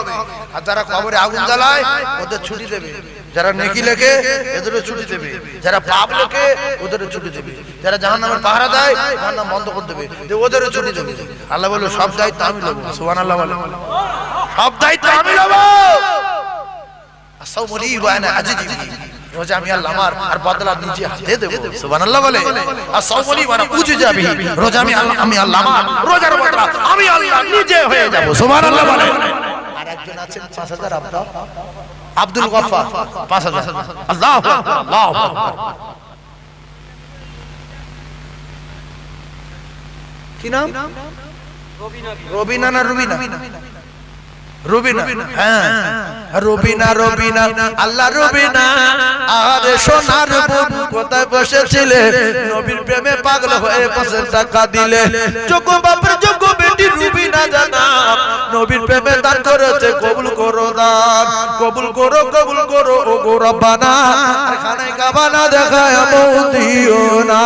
আর যারা কবরে আগুন জ্বালায় ওদের ছুটি দেবে, যারা নেকি লেখে এদেরও ছুটি দেবে, যারা পাপ লেখে ওদেরও ছুটি দেবে, যারা জাহান্নামের পাহারা দেয় জাহান্নাম বন্ধ করে দেবে, ওদেরও ছুটি দেবে। আল্লাহ বলল সব দায়িত্ব আমি নেব। সুবহানাল্লাহ বলে, সব দায়িত্ব আমি নেব। আসাউমুলি ওয়া আনা আজিজি, রোজা আমি আল্লাহ আমার আর বদলা নিজে হাতে দেব। সুবহানাল্লাহ বলে, আসাউমুলি ওয়া আনা উজিজা বিহি, রোজা আমি আল্লাহ আমার, রোজার বদলা আমি আল্লাহ নিজে হয়ে যাব। সুবহানাল্লাহ বলে। আর একজন আছেন 5000 আব্দুল গফফার, 5000। আল্লাহু আকবার, আল্লাহু আকবার। কি নাম? রবিনা না রুবিনা? রুবিনা। হ্যাঁ, রুবিনা রুবিনা, আল্লাহ রুবিনা। আরে সোনার বোন কোথায় বসেছিলে, নবীর প্রেমে পাগল হয়ে 5 টাকা দিলে। যোগ্য বাপের যোগ্য বেটি রুবিনা জানা, নবীর প্রেমে দান করেছে, কবুল করো দান, কবুল করো ও গো রব্বানা। আর খানায় কাবা না দেখায় দিও না।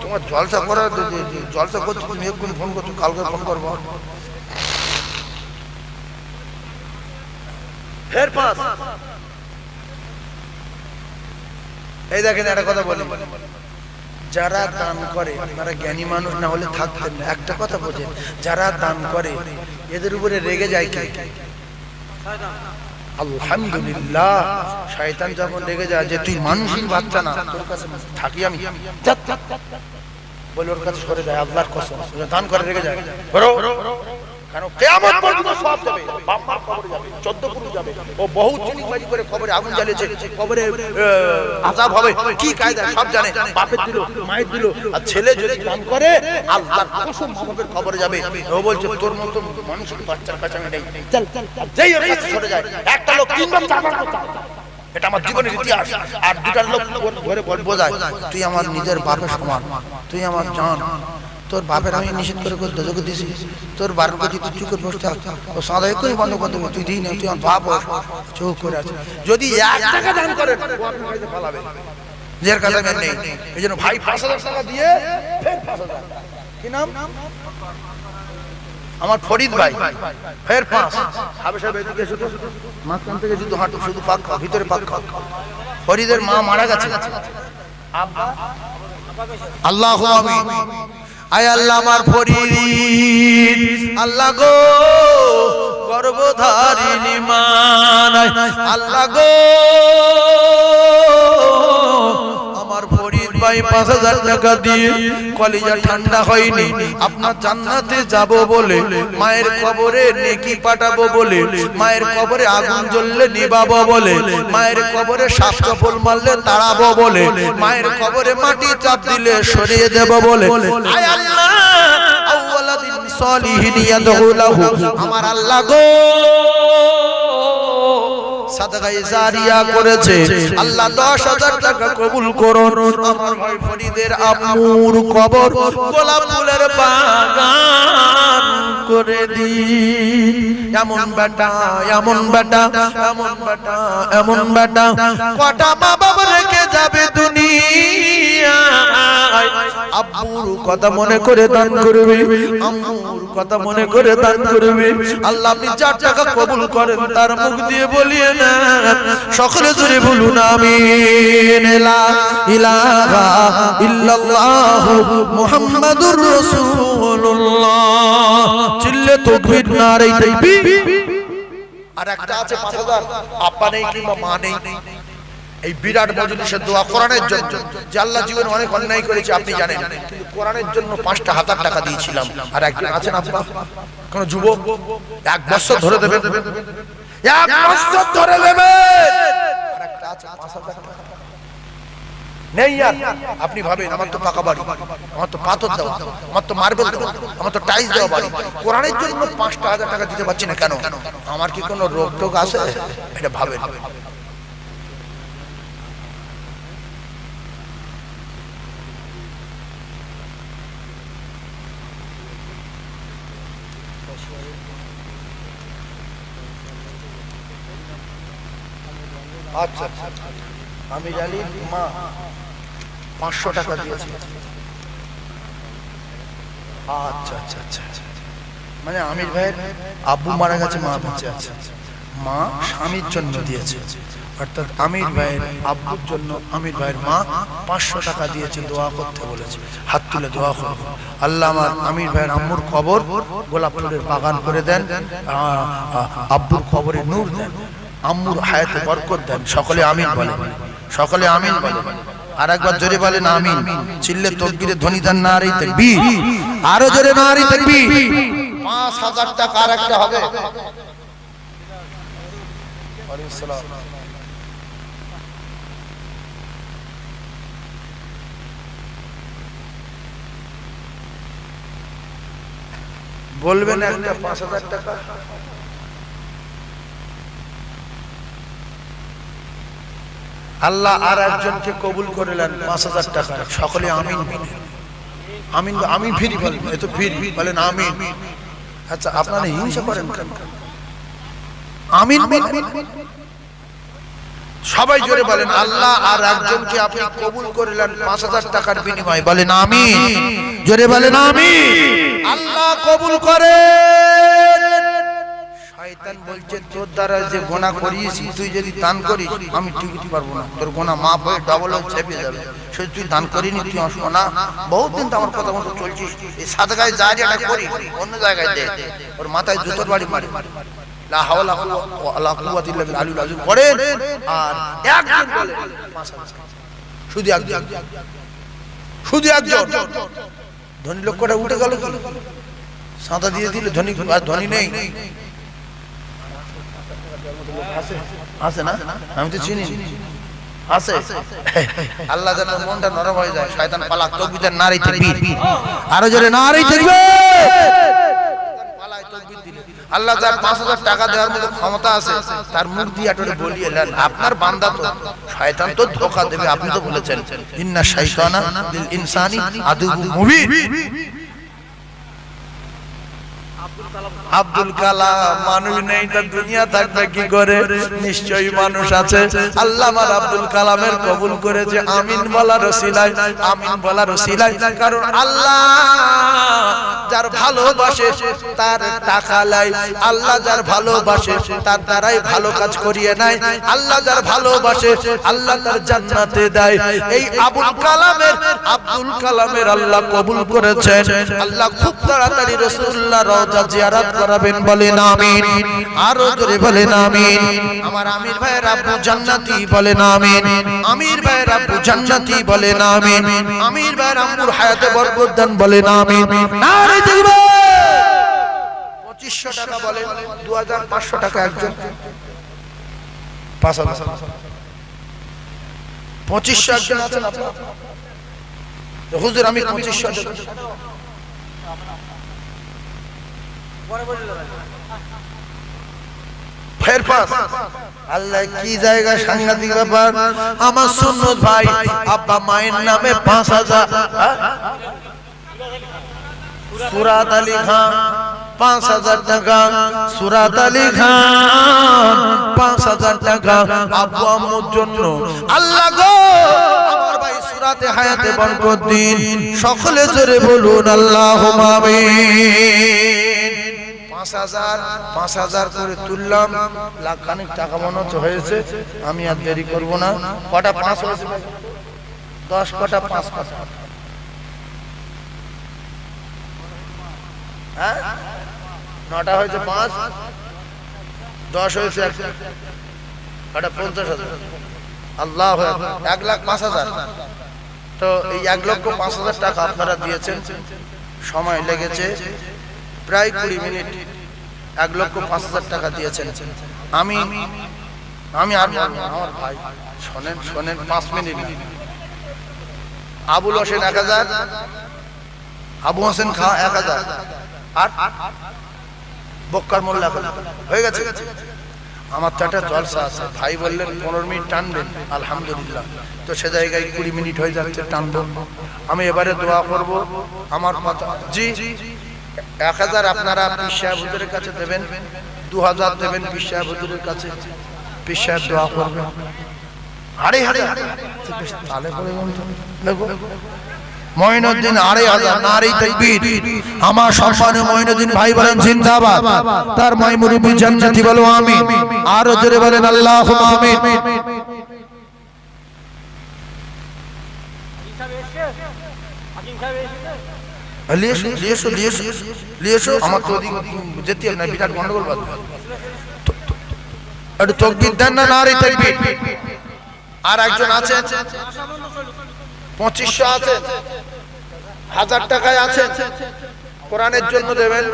তোমার জলসা করা, জলসা করছো তুমি, এক্ষুনি ফোন করছো, কালকে ফোন করবো। ফের পাস। এই দেখেন একটা কথা বলি, যারা দান করে, আপনারা জ্ঞানী মানুষ না হলে থাকতেন না। একটা কথা বোঝেন, যারা দান করে এদের উপরে রেগে যায় কে? আলহামদুলিল্লাহ। শয়তান যখন রেগে যায় যে তুই মানুষের বাচ্চা না, তোর কাছে থাকি আমি, বলে ওর কাছে সরে যায়। আল্লাহর কসম, দান করে রেগে যায়। কারণ কিয়ামত পর্যন্ত সব যাবে, বাপ মা কবরে যাবে, 14 পুরুষ যাবে। ও বহুত চিনিবাজি করে কবরে আগুন জ্বালিয়েছে, কবরে আযাব হবে, কি কায়দা সব জানে। বাপের দিল, মায়ের দিল। আর ছেলে যদি দান করে আল্লাহর কসম মা বাপের কবরে যাবে। ও বলছে তোর মত মানুষের বাচ্চার কাছে আমি নেই, চল চল। যেই ওর কাছে সরে যায়, একটা লোক 3 বার 4 বার চায়। এটা আমার জীবনের ইতিহাস। আর দুটা লোক ঘরে বোঝায়, তুই আমার নিজের বাপের সমান, তুই আমার জান। তোর বাপের আমি নিষেধ করে দোজকে দিয়েছি, তোর বাপের কাছে তুই চুপ করে বসে থাক, ও সাদা এক্ষুনি বন্ধ করে দেবে। তুই দিই না, তুই আমার বাপ চুপ করে আছে। যদি 1 টাকা দান করে পালাবে, নিজের কাছে নেই। এই জন্য ভাই 5000 টাকা দিয়ে ফের 5000। কি নাম? আমার ফরিদ ভাই, ফের 5। হাবেশা বেদিকে শুধু মাঝখান থেকে শুধু হাঁটু, শুধু পাক খাও, ভিতরে পাক খাও। ফরিদের মা মারা গেছে। আল্লাহু আমিন। আয় আল্লাহ আমার ফরিদ, আল্লাহ গো গর্ভধারিণী মা নাই, আল্লাহ গো আমার ফরিদ ভাই 5000 টাকা দিয়ে কলিজা ঠান্ডা হয়নি। আপনার জান্নাতে যাব বলে, মায়ের কবরে নেকি পাঠাবো বলে, মায়ের কবরে আগুন জ্বললে নিবাবো বলে, মায়ের কবরে সাপ চপল মারলে তাড়াবো বলে, মায়ের কবরে মাটি চাপ দিলে সরিয়ে দেব বলে। আয় আল্লাহ আউওয়ালাদিন সলিহিন ইয়াদউ লাহু, আমার আল্লাহ গো সাদকায়ে জারিয়া করেছে। আল্লাহ 10000 টাকা কবুল করুন। আমার ভাই ফরিদের আম্মুর কবর গোলাপ ফুলের বাগান করে দিন। এমন বেটা, এমন বেটা, এমন বেটা, এমন বেটা, কটা মা বাবা রেখে যাবে দুনিয়ায়। আব্বুর কথা মনে করে দান করবে, আম্মুর কথা মনে করে দান করবে। আল্লাহ আপনি 4 টাকা কবুল করেন, তার মুখ দিয়ে বলিয়ে না, সকলে জুড়ে বলুন আমিন। লা ইলাহা ইল্লাল্লাহু মুহাম্মাদুর রাসূলুল্লাহ। চিল্লে তাকবীর, নারে তাকবীর। আর একটা আছে 5000, আপা নেই কিংবা মা নেই, এই বিরাট মজলিসের দোয়া কোরআনের জন্য। যে আল্লাহ জীবনে অনেক অন্যায় করেছে আপনি জানেন, কিন্তু কোরআনের জন্য 5টা 1000 টাকা দিয়েছিলাম। আর একজন আছেন আব্বা, কোন যুবক 1 বছর ধরে দেবেন, 1 বছর ধরে দেবেন। আর একটা আছে 5000 টাকা, নেই আর আপনি ভাবেন আমার তো পাকা বাড়ি, আমার তো পাথর দেওয়া, আমার তো মার্বেল দেওয়া, আমার তো টাইলস দেওয়া বাড়ি, কোরআনের জন্য 5,000 টাকা দিতে পারছি না কেন? আমার কি কোনো রোগ টোগ আছে? এটা ভাবেন। আচ্ছা, আমি জানি মা 500 টাকা দিয়েছে। আচ্ছা আচ্ছা আচ্ছা, মানে আমির ভাইয়ের আব্বু মারা গেছে, মা বেঁচে আছে, মা স্বামীর জন্য দিয়েছে, অর্থাৎ আমির ভাইয়ের আব্বুর জন্য আমির ভাইয়ের মা 500 টাকা দিয়েছে, দোয়া করতে বলেছে। হাত তুলে দোয়া করব, আল্লাহ আমার আমির ভাইয়ের আম্মুর কবর গোলাপ ফুলের বাগান করে দেন, আব্বুর কবরে নূর দেন, আম্মুর হায়াতে বরকত দেন। সকলে আমিন বলেন, সকলে আমিন বলেন। আর একবার জোরে বলেন আমিন। চিল্লে তাকবীরে ধ্বনি দেন নারে তাকবীর, আরো জোরে নারে তাকবীর। 5,000 টাকা আর একটা হবে। ওয়ালাইকুম সালাম। বলবেন একটা 5,000 টাকা। আল্লাহ আর একজনকে কবুল করলেন 5,000 টাকা। সকলে আমিন আমিন আমিন ফিরি বলেন, এত ফিরি বলেন আমিন। আচ্ছা আপনারা হিংসা করেন কেন? আমিন সবাই জোরে বলেন, আল্লাহ আর একজনকে আপনি কবুল করলেন 5,000 টাকার বিনিময়ে, বলেন আমিন। জোরে বলেন আমিন। আল্লাহ কবুল করেন। শয়তান বলছে তোর দ্বারা যে গুনাহ করিয়েছি তুই যদি দান করিস আমি টিকতে পারবো না, তোর গুনাহ মাফ হয়ে ডবল চেপে যাবে। সেই তুই দান করিনি, তুই আসবো না। বহুত দিন তো আমার কথা মতো চলছিস, এই সাদগায় জারিয়াটা করি অন্য জায়গায় দে, ওর মাথায় জুতোর বাড়ি মারি। লা হাওলা ওয়ালা কুওয়াতা ইল্লা বিল আলিয়্যিল আযীম করেন। আর একজন বলে 5,000, শুধু একজন, শুধু একজন। ধনী লোকটা উঠে গেল কি সাদা দিয়ে দিলে, ধনী আর ধনী নেই। আছে না? আমি তো চিনি আছে। আল্লাহ যেন মনটা নরম হয়ে যায়, শয়তান পালাক। তাকবীর নারে তাকবীর, আরো জোরে নারে তাকবীর। আল্লাহ যার 5,000 টাকা দেওয়ার মতো ক্ষমতা আছে তার মুখ দিয়ে আটরে বলিয়ে নেন, আপনার বান্দা তো শয়তান তো ধোঁকা দেবে। আপনি তো বলেছেন ইন্না শাইতানা লিল ইনসানি আদুউম মুবিন। আব্দুল কালাম মানুষ নেই তো দুনিয়া থাকবে কি করে? নিশ্চয়ই মানুষ আছে। আল্লাহ আমার আব্দুল কালামের কবুল করেছে আমিন বলার ওসিলায়, আমিন বলার ওসিলায়। কারণ আল্লাহ যার ভালোবাসে তার টাকা লাই, আল্লাহ যার ভালোবাসে তার দ্বারাই ভালো কাজ করিয়ে নেয়, আল্লাহ যার ভালোবাসে আল্লাহ তার জান্নাতে দেয়। এই আবুল কালামের আব্দুল কালামের আল্লাহ কবুল করেছেন। আল্লাহ খুব তাড়াতাড়ি রাসূলুল্লাহ রওজা জিয়ারত করাবেন, বলেন আমিন। আরো জোরে বলেন আমিন। আমার আমির ভাইয়ের আব্বু জান্নাতি, বলেন আমিন। আমির ভাইয়ের আব্বু জান্নাতি, বলেন আমিন। আমির ভাইয়ের আম্মুর হায়াতে বরকত দেন, বলেন আমিন। নারে তাকবীর। 2500 টাকা বলেন, 2500 টাকা একজন, 5,000 2500 একজন আছেন আপনারা? হুজুর আমি 2500 টাকা ফের পাস। আল্লাহ কি জায়গা, সাংঘাতিক ব্যাপার। আমার সুন্নত ভাই আব্বা মায়ের নামে 5,000, সুরাত আলী খান 5,000 টাকা, সুরাত আলী খান 5,000 টাকা আব্বু আম্মুর জন্য। আল্লাহ গো আমার ভাই সুরাতে হায়াতে বরকত দিন। সকলে জোরে বলুন আল্লাহুম্মা আমিন। 5,000 করে তুললাম, লাখ খানিক টাকা মনে হয়েছে। আমি আর দেরি করব না। কটা 5 হয়েছে? 10 কটা 5 কটা? হ্যাঁ 9টা হয়েছে, 5 10 হয়েছে, কটা 50,000। আল্লাহ 1,05,000। তো এই 1,05,000 টাকা আপনারা দিয়েছেন। সময় লেগেছে প্রায় 20 মিনিট। 1,05,000 টাকা দিয়েছেন। আমি আর আমার ভাই শোনেন 5 মিনিট আবুল হোসেন 1000, আবু হোসেন খাঁ 1000, আর বক্কার মোল্লা হয়ে গেছে। আমার তো একটা জলসা আছে, ভাই বললেন 15 মিনিট টানবেন, আলহামদুলিল্লাহ। তো সে জায়গায় 20 মিনিট হয়ে যাচ্ছে, টানবো। আমি এবারে দোয়া করব আমার কথা। জি 1000 আপনারা পীর সাহেব হুজুরের কাছে দেবেন, 2000 দেবেন পীর সাহেব হুজুরের কাছে, পীর সাহেব দোয়া করবেন। আরে আরে তালে করে দেখো মঈনুদ্দিন 2500, নারী তাকবীর। আমার সম্মানীয় মঈনুদ্দিন ভাই বলেন জিন্দাবাদ। তার মাই মুরব্বি জান্নাতি বলো আমিন। আর জোরে বলেন আল্লাহুম্মা আমিন। লিয়েছো আমার তো যেতে না, বিরাট গন্ডগোল বাঁধবে। একটু তাকবীর দেন না, নারী তাকবীর। আর একজন আছে 2500 আছে, 1000 টাকায় আছে, কোরআনের জন্য দেবেন।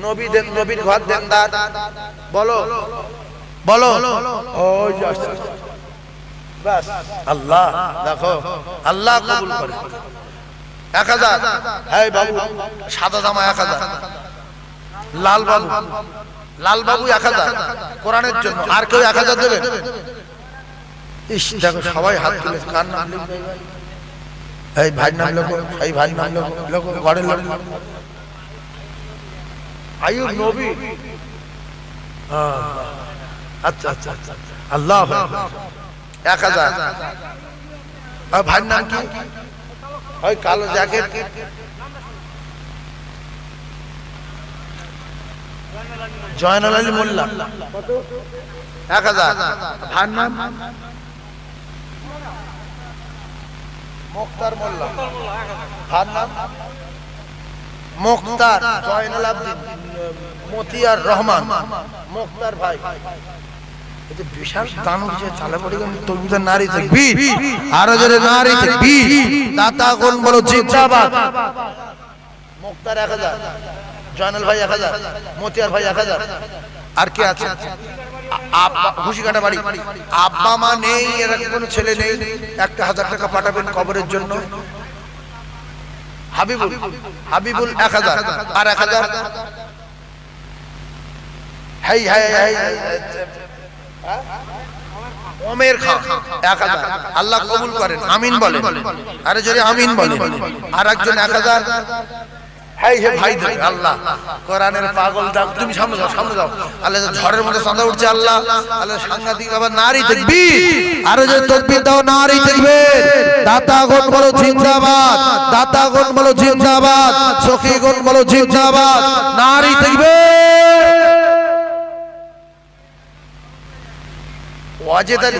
নবী দেন, নবীর ঘর দেনদার। বলো বলো, ওই যে আসছে বাস। আল্লাহ দেখো, আল্লাহ কবুল করে। 1000, এই বাবু সাদা জামা 1000, লাল বাবু, লাল বাবু 1000 কোরআনের জন্য। আর কেউ 1000 দেবে? ইস দেখো সবাই হাত তুলে, কার নাম লিখবে? এই ভাই নাম লেখো, এই ভাই নাম লেখো, ঘরের লোক। আইয়ুব নবী, আচ্ছা আচ্ছা আল্লাহ 1000। আর ভাইয়ের নাম কি? ওই কালো জ্যাকেট, জয়নাল আলী মোল্লা 1000। ভাইয়ের নাম মুখতার মোল্লা, ভাইয়ের নাম মুখতার জয়নাল আব্দিন মতিয়ার রহমান, মুখতার ভাই। এটা বিশাল দানব যে চালে পড়ে গেল। তকবীর, নারী তাকবীর। আর জোরে নারী তাকবীর। দাতা কোন বলো জিন্দাবাদ। মুখতার 1000, জয়নাল ভাই 1000, মতিয়ার ভাই 1000। আর কে আছে? ঘুষিকাটা বাড়ি। আব্বা মা নেই, এরকম কোনো ছেলে নেই, একটা 1000 টাকা পাঠাবেন কবরের জন্য। হাবিবুল, হাবিবুল 1000। আর 1000 হাই হাই হাই ওমের খান 1000। আল্লাহ কবুল করেন, আমিন বলেন। আরে জোরে আমিন বলেন। আর একজন 1000। হাই হে ভাই দেবে আল্লাহ, কোরআনের পাগল দাও। তুমি সামনে যাও, সামনে যাও। আল্লাহ ঝড়ের মধ্যে চাঁদা উঠছে, আল্লাহ আল্লাহ সাংঘাতিক। আবার নারী তাকবীর। আরো যে তাকবীর দাও, নারী তাকবীর। দাতাগণ বলো জিন্দাবাদ, দাতাগণ বলো জিন্দাবাদ, সখীগণ বলো জিন্দাবাদ, নারী তাকবীর। ওয়াজিদ আলী,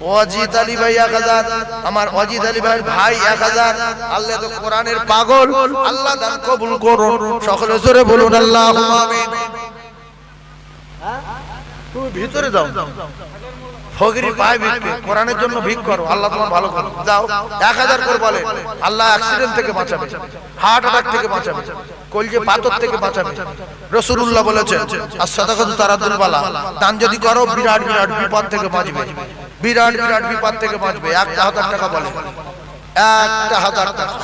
ওয়াজিদ আলী ভাই 1000। আমার ওয়াজিদ আলী ভাই ভাই 1000। আল্লাহ তো কোরআনের পাগল, আল্লাহ দান কবুল করুন। সকলে জোরে বলুন আল্লাহুম্মা আমিন। তুমি ভিতরে যাও, ফকিরি পায় ভিক্ষে, কোরআনের জন্য ভিক করো, আল্লাহ তোমার ভালো করো। যাও 1000 করে বলে, আল্লাহ অ্যাক্সিডেন্ট থেকে বাঁচাবে, হার্ট অ্যাটাক থেকে বাঁচাবে, কলজে পাথর থেকে বাঁচাবে। রাসূলুল্লাহ বলেছেন as-সাদাকাতু তারাদুল বালা, দান যদি করো বিরাট বিরাট বিপদ থেকে বাঁচবে, বিরাট বিরাট বিপদ থেকে বাঁচবে। 1000 টাকা বলে, 1000 টাকা,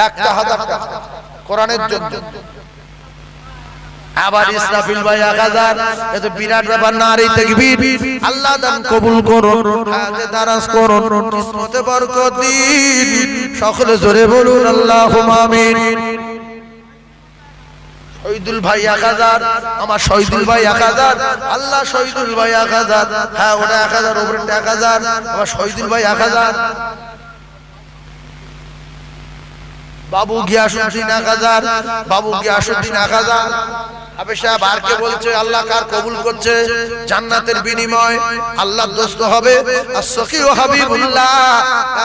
1000 টাকা কোরআনের জন্য। আবার ইসরাফিল ভাই 1000। এত বিরাট ব্যাপার, নারী তাকবীর। আল্লাহ দান কবুল করুন, হায়াতে দারাজ করুন, কিসমতে বরকত দিন। সকলে জোরে বলুন আল্লাহুম্মা আমিন। শহীদুল ভাই 1000। আমার শহীদুল ভাই 1000। আল্লাহ শহীদুল ভাই 1000। হ্যাঁ ওটা 1000, ওপরেরটা 1000। আমার শহীদুল ভাই 1000। বাবু গিয়াসউদ্দিন 1000, বাবু গিয়াসউদ্দিন 1000। আবে সাহেব আর কে বলছে? আল্লাহ কার কবুল করছে? জান্নাতের বিনিময় আল্লাহর দোস্ত হবে as-সখী ও হাবিবুল্লাহ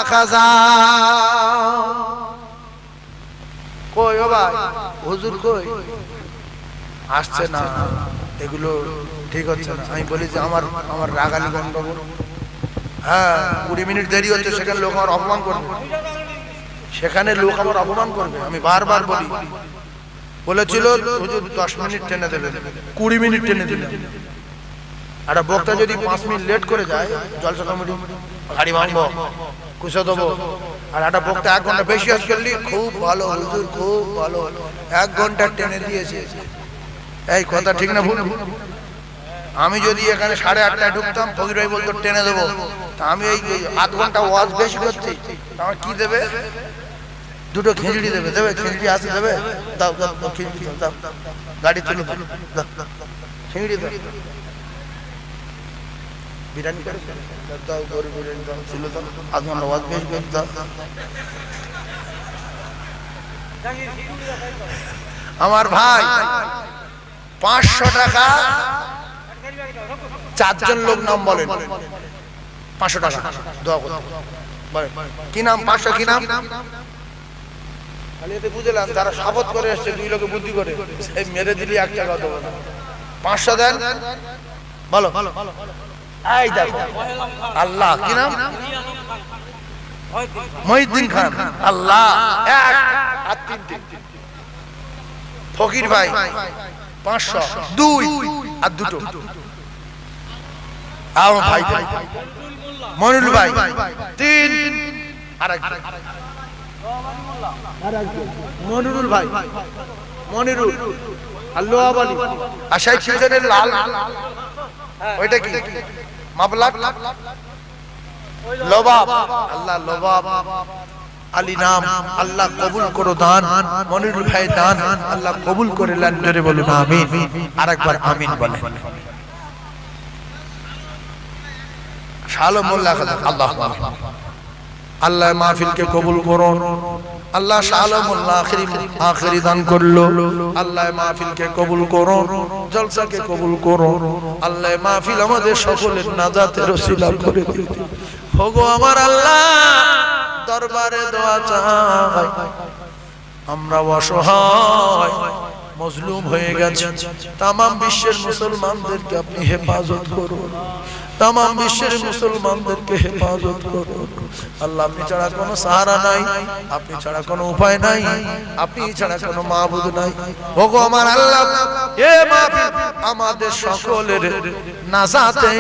1000। কই ও ভাই হুজুর কই? আসছে না, এগুলো ঠিক হচ্ছে না। আমি বলি যে আমার রাগালি গন্ডগোল। হ্যাঁ 20 মিনিট দেরি হচ্ছে, সেখানে লোক আমার অপমান করবে, সেখানে লোক আমার অপমান করবে। আমি বারবার বলি, বলেছিল হুজুর 10 মিনিট টেনে দেবেন, 20 মিনিট টেনে দিলেন। আর বক্তা যদি 5 মিনিট লেট করে যায়, জলসা কমিটি গাড়ি ভাঙবো, কুশো দেবো। আর একটা বক্তা 1 ঘন্টা বেশি আজ করলি খুব ভালো হুজুর, খুব ভালো, 1 ঘন্টা টেনে দিয়েছে। এই কথা ঠিক না ভুল? আমি যদি এখানে 8:30টায় ঢুকতাম, ফকির ভাই বলতো টেনে দেবো, তা আমি এই 1/2 ঘন্টা ওয়াজ বেশি করছি, আমার কি দেবে? 2টো খিচুড়ি দেবে। দেবে খিচুড়ি আসে দেবে? দাও দাও খিচুড়ি দাও, গাড়ি তুলে দাও, খিচুড়ি দাও, বিরিয়ানি করে দাও, গরু বিরিয়ানি দাও, ছিল দাও, 1/2 ঘন্টা ওয়াজ বেশি করে দাও। আমার ভাই 500 টাকা 4 জন লোক নাম বলেন, 500 টাকা দোয়া করতে বলেন। কি নাম? 500 কি নাম? খালি এতে বুঝলাম যারা শপথ করে আসছে 2 লোকে বুদ্ধি করে, এই মেরে দিলি 1 টাকা দেবো না। 500 দেন, বলো। এই দেখো আল্লাহ, কি নাম? মহিউদ্দিন খান। আল্লাহ 1 আর 3 ফকির ভাই 500, 2 আর 2টো আমার ভাই মনিরুল ভাই 3 আর মনিরুল ভাই, মনিরুল আল্লাহ আলী আশাই ছিলেন লাল, ওইটা কি মাবলাক লবাব, আল্লাহ লবাব আলী নাম, আল্লাহ কবুল করো দান, মনিরুল ভাই দান আল্লাহ কবুল করে নেন, জোরে বলুন আমিন। আরেকবার আমিন বলেন। শালো মোল্লা আল্লাহ আল্লাহ মাহফিলকে কবুল করুন। আল্লাহ শালো মোল্লা আখেরি দান করলো, আল্লাহ মাহফিলকে কবুল করুন, জলসাকে কবুল করুন। আল্লাহ মাহফিল আমাদের সকলের নাজাতের ওসিলা করে দিন। ওগো আমার আল্লাহ দরবারে দোয়া চাই, আমরা অসহায় মজলুম হয়ে গেছি, তাম বিশ্বের মুসলমানদেরকে আপনি হেফাজত করুন, তাম বিশ্বের মুসলমানদেরকে হেফাজত করুন। আল্লাহ আপনি ছাড়া কোনো সাহারা নাই, আপনি ছাড়া কোনো উপায় নাই, আপনি ছাড়া কোনো মাবুদ নাই। ওগো আমার আল্লাহ এ মাহফিল আমাদের সকলের নাজাতের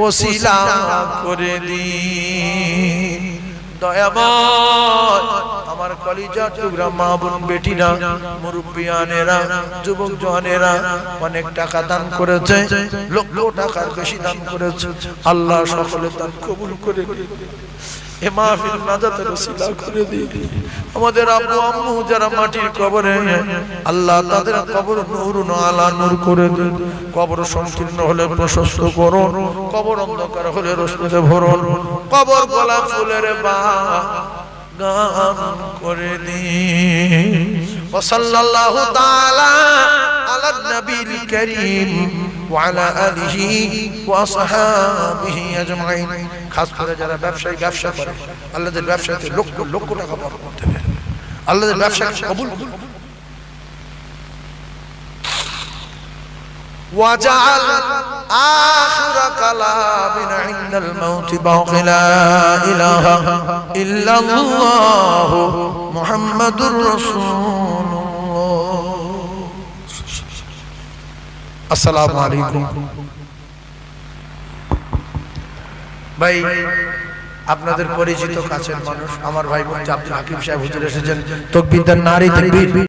ওসিলা করে দিন। দয়াময় আমার কলিজার টুকরা মা বোন বেটিরা, মুরব্বিয়ানেরা, যুবক জওয়ানেরা অনেক টাকা দান করেছে, লক্ষ টাকার বেশি দান করেছে। আল্লাহ সকলের দান কবুল করে দিন, এ মাহফিল নাজাতের ওসিলা করে দিন। আমাদের আব্বু আম্মু যারা মাটির কবরে, আল্লাহ তাদের কবর নূর আলা নূর করে দিন। কবর সংকীর্ণ হলে প্রশস্ত করুন, কবর অন্ধকার হলে রোশনীতে ভরুন, কবর গোলাপ ফুলের বাগান করে দিন। ওয়া সাল্লাল্লাহু তাআলা আলা নবীল কারীম ওয়া আলা আলিহি ওয়া আসহাবিহি আজমাইন। খাস করে যারা ব্যবসা করে, আল্লাহদের ব্যবসাতে লক্ষ লক্ষ টাকা বরকত করতে পারে, আল্লাহদের ব্যবসাকে কবুল করুন। وجعل آخر كلامنا عند الموت باقي لا إله إلا الله محمد رسول الله. السلام عليكم. ভাই আপনাদের পরিচিত কাছের মানুষ আমার ভাই আব্দুল হাকিম সাহেব হুজুর এসেছেন, তাকবীর দেন, নারে তাকবীর।